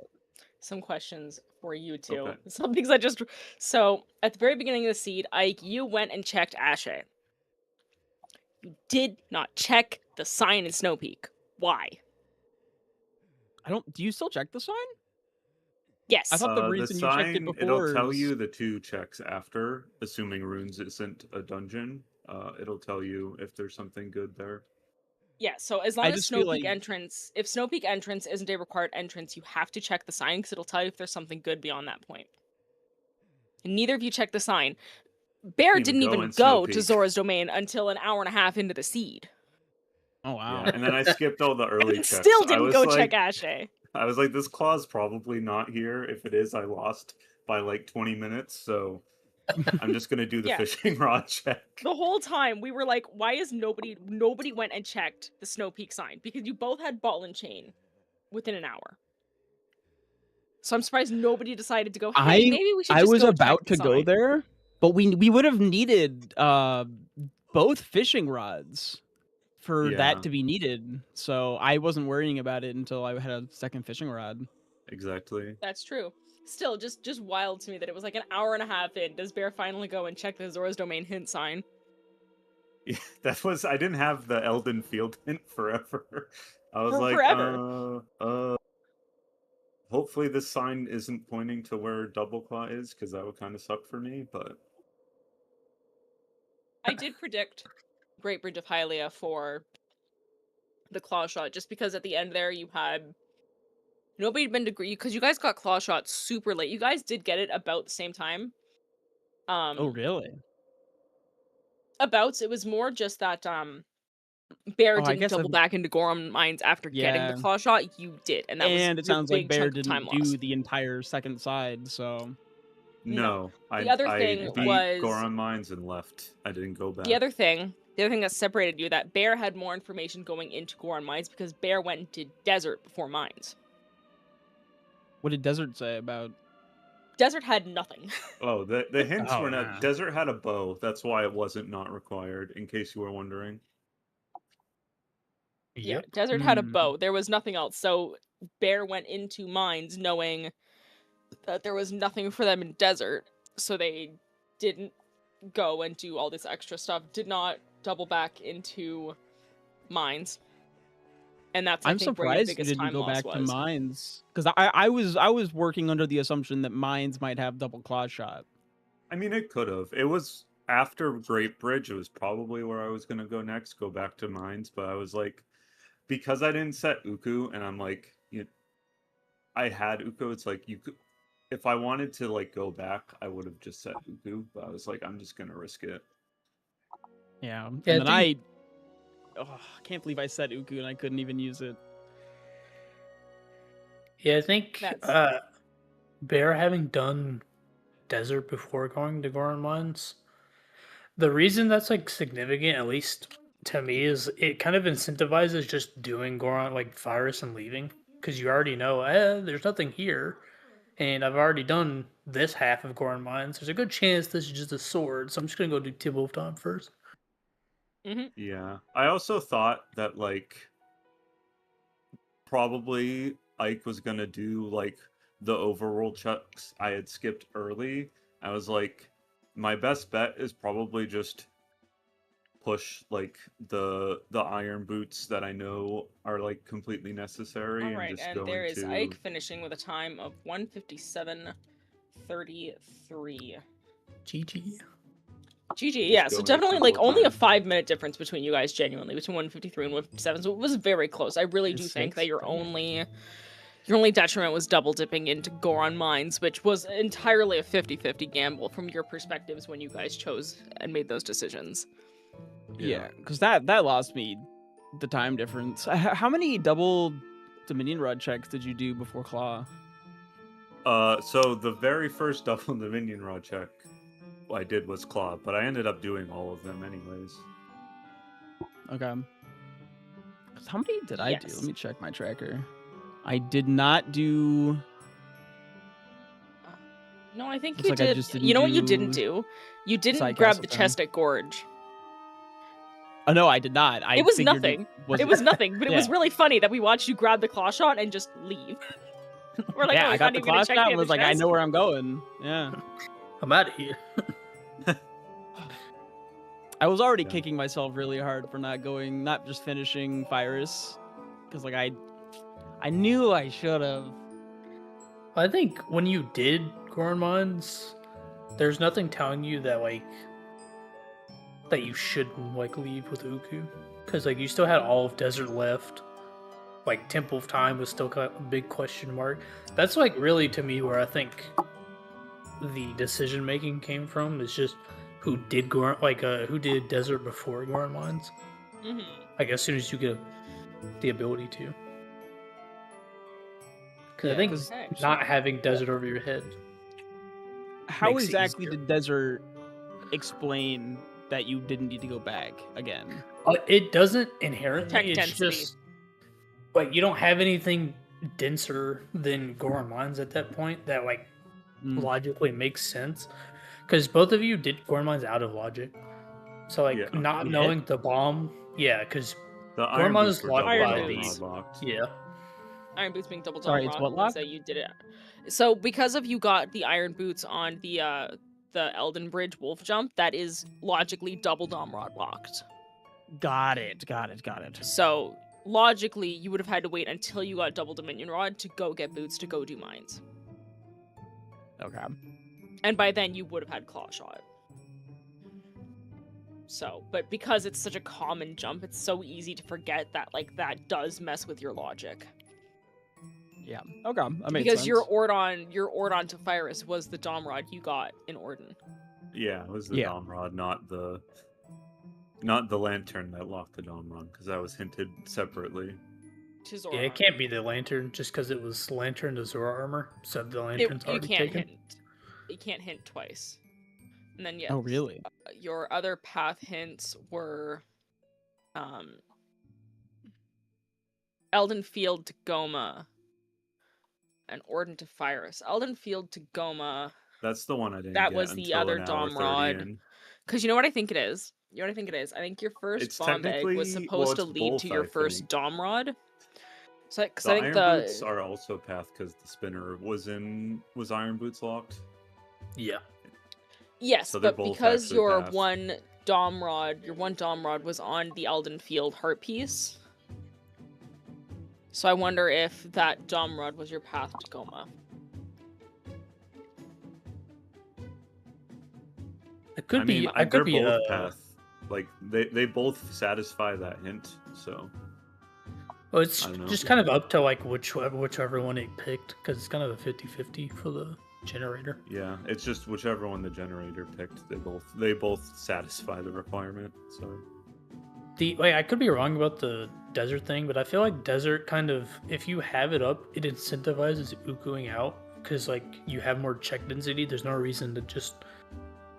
Some questions for you two. Okay. Some things So, at the very beginning of the seed, Ike, you went and checked Ashe. You did not check the sign in Snow Peak. Why? Do you still check the sign? Yes. I thought the reason you checked it before it'll tell you the 2 checks after, assuming runes isn't a dungeon. It'll tell you if there's something good there. Yeah, so as long as Snow Peak entrance, if Snow Peak entrance isn't a required entrance, you have to check the sign because it'll tell you if there's something good beyond that point. And neither of you checked the sign. Bear didn't even go to Zora's Domain until an hour and a half into the seed. Oh, wow. Yeah, and then I skipped all the early checks. Still didn't go check Ashe. I was like, this claw's probably not here. If it is, I lost by 20 minutes, so I'm just gonna do the fishing rod check. The whole time we were like, why is nobody went and checked the Snow Peak sign? Because you both had ball and chain within an hour. So I'm surprised nobody decided to go, hey, maybe we should just was go about check the to go sign. there, but we would have needed both fishing rods for that to be needed. So I wasn't worrying about it until I had a second fishing rod. Exactly. That's true. Still, just wild to me that it was like an hour and a half in. Does Bear finally go and check the Zora's Domain hint sign? Yeah, I didn't have the Elden Field hint forever. I was like, forever. Hopefully this sign isn't pointing to where Double Claw is, because that would kind of suck for me, but... I did predict Great Bridge of Hylia for the claw shot, just because at the end there you had... Nobody had been to... Because you guys got claw shot super late. You guys did get it about the same time. Oh, really? It was more just that Bear didn't double back into Goron Mines after getting the claw shot. You did, and that was it sounds like Bear didn't do loss. the entire second side, so... No. The other thing was Goron Mines and left. I didn't go back. The other thing that separated you, that Bear had more information going into Goron Mines because Bear went and did Desert before Mines. What did Desert say about... Desert had nothing. Oh, the hints were not... Desert had a bow. That's why it wasn't not required, in case you were wondering. Yeah, Desert had a bow. There was nothing else. So Bear went into Mines knowing that there was nothing for them in Desert. So they didn't go and do all this extra stuff. Did not double back into Mines. And that's, I'm surprised you didn't go back to Mines, because I was working under the assumption that Mines might have double claw shot. I mean, it could have. It was after Great Bridge. It was probably where I was gonna go next. Go back to Mines, but I was like, because I didn't set Uku, and I'm like, I had Uku. It's like you could, if I wanted to like go back, I would have just set Uku. But I was like, I'm just gonna risk it. Yeah, and then I can't believe I set Uku and I couldn't even use it. Yeah, I think Bear having done Desert before going to Goron Mines, the reason that's like significant, at least to me, is it kind of incentivizes just doing Goron, like Virus, and leaving, because you already know, there's nothing here, and I've already done this half of Goron Mines. There's a good chance this is just a sword, so I'm just gonna go do Temple of Time first. Mm-hmm. Yeah, I also thought that like probably Ike was gonna do like the overworld checks I had skipped early. I was like, my best bet is probably just push like the iron boots that I know are like completely necessary. All right, and there is Ike finishing with a time of 1:57:33. GG. GG, yeah, so definitely like only a 5-minute difference between you guys, genuinely, between 153 and 157, so it was very close. I really do think that your only detriment was double dipping into Goron Mines, which was entirely a 50-50 gamble from your perspectives when you guys chose and made those decisions. Yeah, because that lost me the time difference. How many double Dominion Rod checks did you do before Claw? So the very first double Dominion Rod check I did was Claw, but I ended up doing all of them anyways. Okay. How many did I do? Let me check my tracker. I did not do... No, I think you did. You know what you didn't do? You didn't grab the chest at Gorge. Oh, no, I did not. It was nothing. It was nothing, but it was really funny that we watched you grab the claw shot and just leave. We're like, yeah, I got the claw shot and was like, I know where I'm going. Yeah. I'm out of here. I was already kicking myself really hard for not just finishing Virus. Because, like, I knew I should have. I think when you did Goron Mines, there's nothing telling you that, like, that you shouldn't, like, leave with Uku. Because, like, you still had all of Desert left. Like, Temple of Time was still a big question mark. That's, like, really, to me, where I think the decision-making came from, is just who did who did Desert before Goron Mines. Mm-hmm. Like, as soon as you get the ability to. Because I think not having Desert over your head. How exactly did Desert explain that you didn't need to go back again? It doesn't inherently. It's just like you don't have anything denser than Goron Mines at that point that like Mm. logically makes sense. Because both of you did Goron Mines out of logic. So like Yeah. not You knowing the bomb, yeah, because The Goron iron Mines boots is were locked double Iron by dom boots. the rod locked. yeah. Iron boots being double Sorry, dom it's rod what means locked? that you did it. So because of you got the iron boots on the Elden Bridge wolf jump, that is logically double dom rod locked. Got it. So logically, you would have had to wait until you got double Dominion Rod to go get boots to go do mines. Okay. And by then, you would have had Claw Shot. So, but because it's such a common jump, it's so easy to forget that, like, that does mess with your logic. Yeah. Okay. That makes Because sense. your Ordon to Fyrus was the Dom Rod you got in Orden. Yeah, it was the dom rod, not the lantern that locked the dom rod, because that was hinted separately. To Zora Yeah, it can't be the lantern just because it was lantern to Zora armor, so the lantern's already taken. You can't hint twice. And then yes. Oh, really? Your other path hints were Elden Field to Goma and Orden to Fyrus. Elden Field to Goma. That's the one I didn't That get was the until other an hour Dom 30 Rod. in. Because you know what I think it is? I think your first It's bomb egg was technically- supposed to it's lead both, to your I first think. Dom Rod. So, because The I think iron boots are also path because the spinner was iron boots locked. Yeah. Yes, So they're but both because actually your path. one Dom Rod was on the Elden Field heart piece. So I wonder if that Dom Rod was your path to Goma. It could be. They're It could be both path. Like they both satisfy that hint. So well, it's I don't know. just kind of up to like whichever one it picked because it's kind of a 50-50 for the generator. yeah, it's just whichever one the generator picked. They both satisfy the requirement. So I could be wrong about the desert thing, but I feel like desert kind of, if you have it up, it incentivizes Ukuing out because like you have more check density. There's no reason to just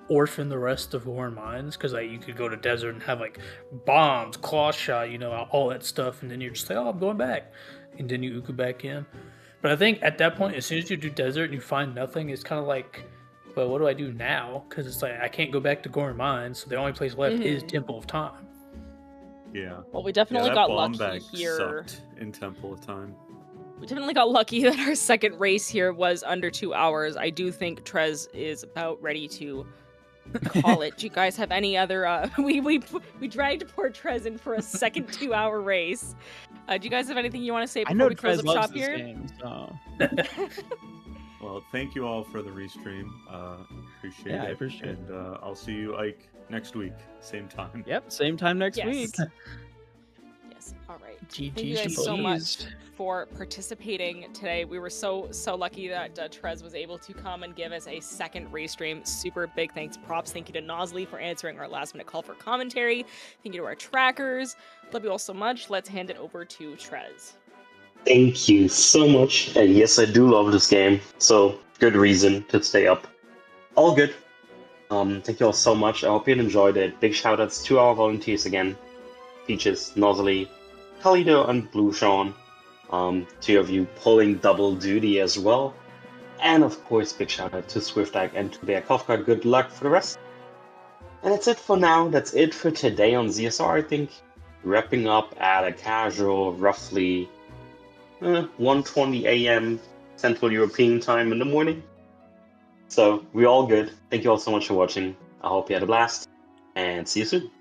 orphan the rest of Goron Mines because like you could go to desert and have like bombs, claw shot, all that stuff, and then you're just like, oh, I'm going back, and then you Uku back in. But I think at that point, as soon as you do desert and you find nothing, it's kind of like, well, what do I do now? Because it's like I can't go back to Goron Mines, so the only place left is Temple of Time. yeah. Well, we definitely that got bomb lucky bag here. sucked in Temple of Time. We definitely got lucky that our second race here was under 2 hours. I do think Trez is about ready to call it. Do you guys have any other we dragged poor Trez in for a second 2-hour race. Do you guys have anything you want to say I before know we close Trez up loves shop this here? game, so Well, thank you all for the restream. Appreciate it. I appreciate it. And I'll see you, Ike, next week, same time. Yep, same time next week. Yes. All right. GG's Thank you guys to so both. much for participating today. We were so lucky that Trez was able to come and give us a second restream. Super big thanks, props. Thank you to Nosley for answering our last minute call for commentary. Thank you to our trackers. Love you all so much. Let's hand it over to Trez. Thank you so much. And yes, I do love this game. So good reason to stay up. All good. Thank you all so much. I hope you enjoyed it. Big shout outs to our volunteers again. Peaches, Nosley, Kalido, and Blue Sean. 2 of you pulling double duty as well. And of course, big shout out to SwiftIke and to BearKofca. Good luck for the rest. And that's it for now. That's it for today on ZSR, I think. Wrapping up at a casual, roughly 1:20 a.m. Central European time in the morning. So we're all good. Thank you all so much for watching. I hope you had a blast, and see you soon.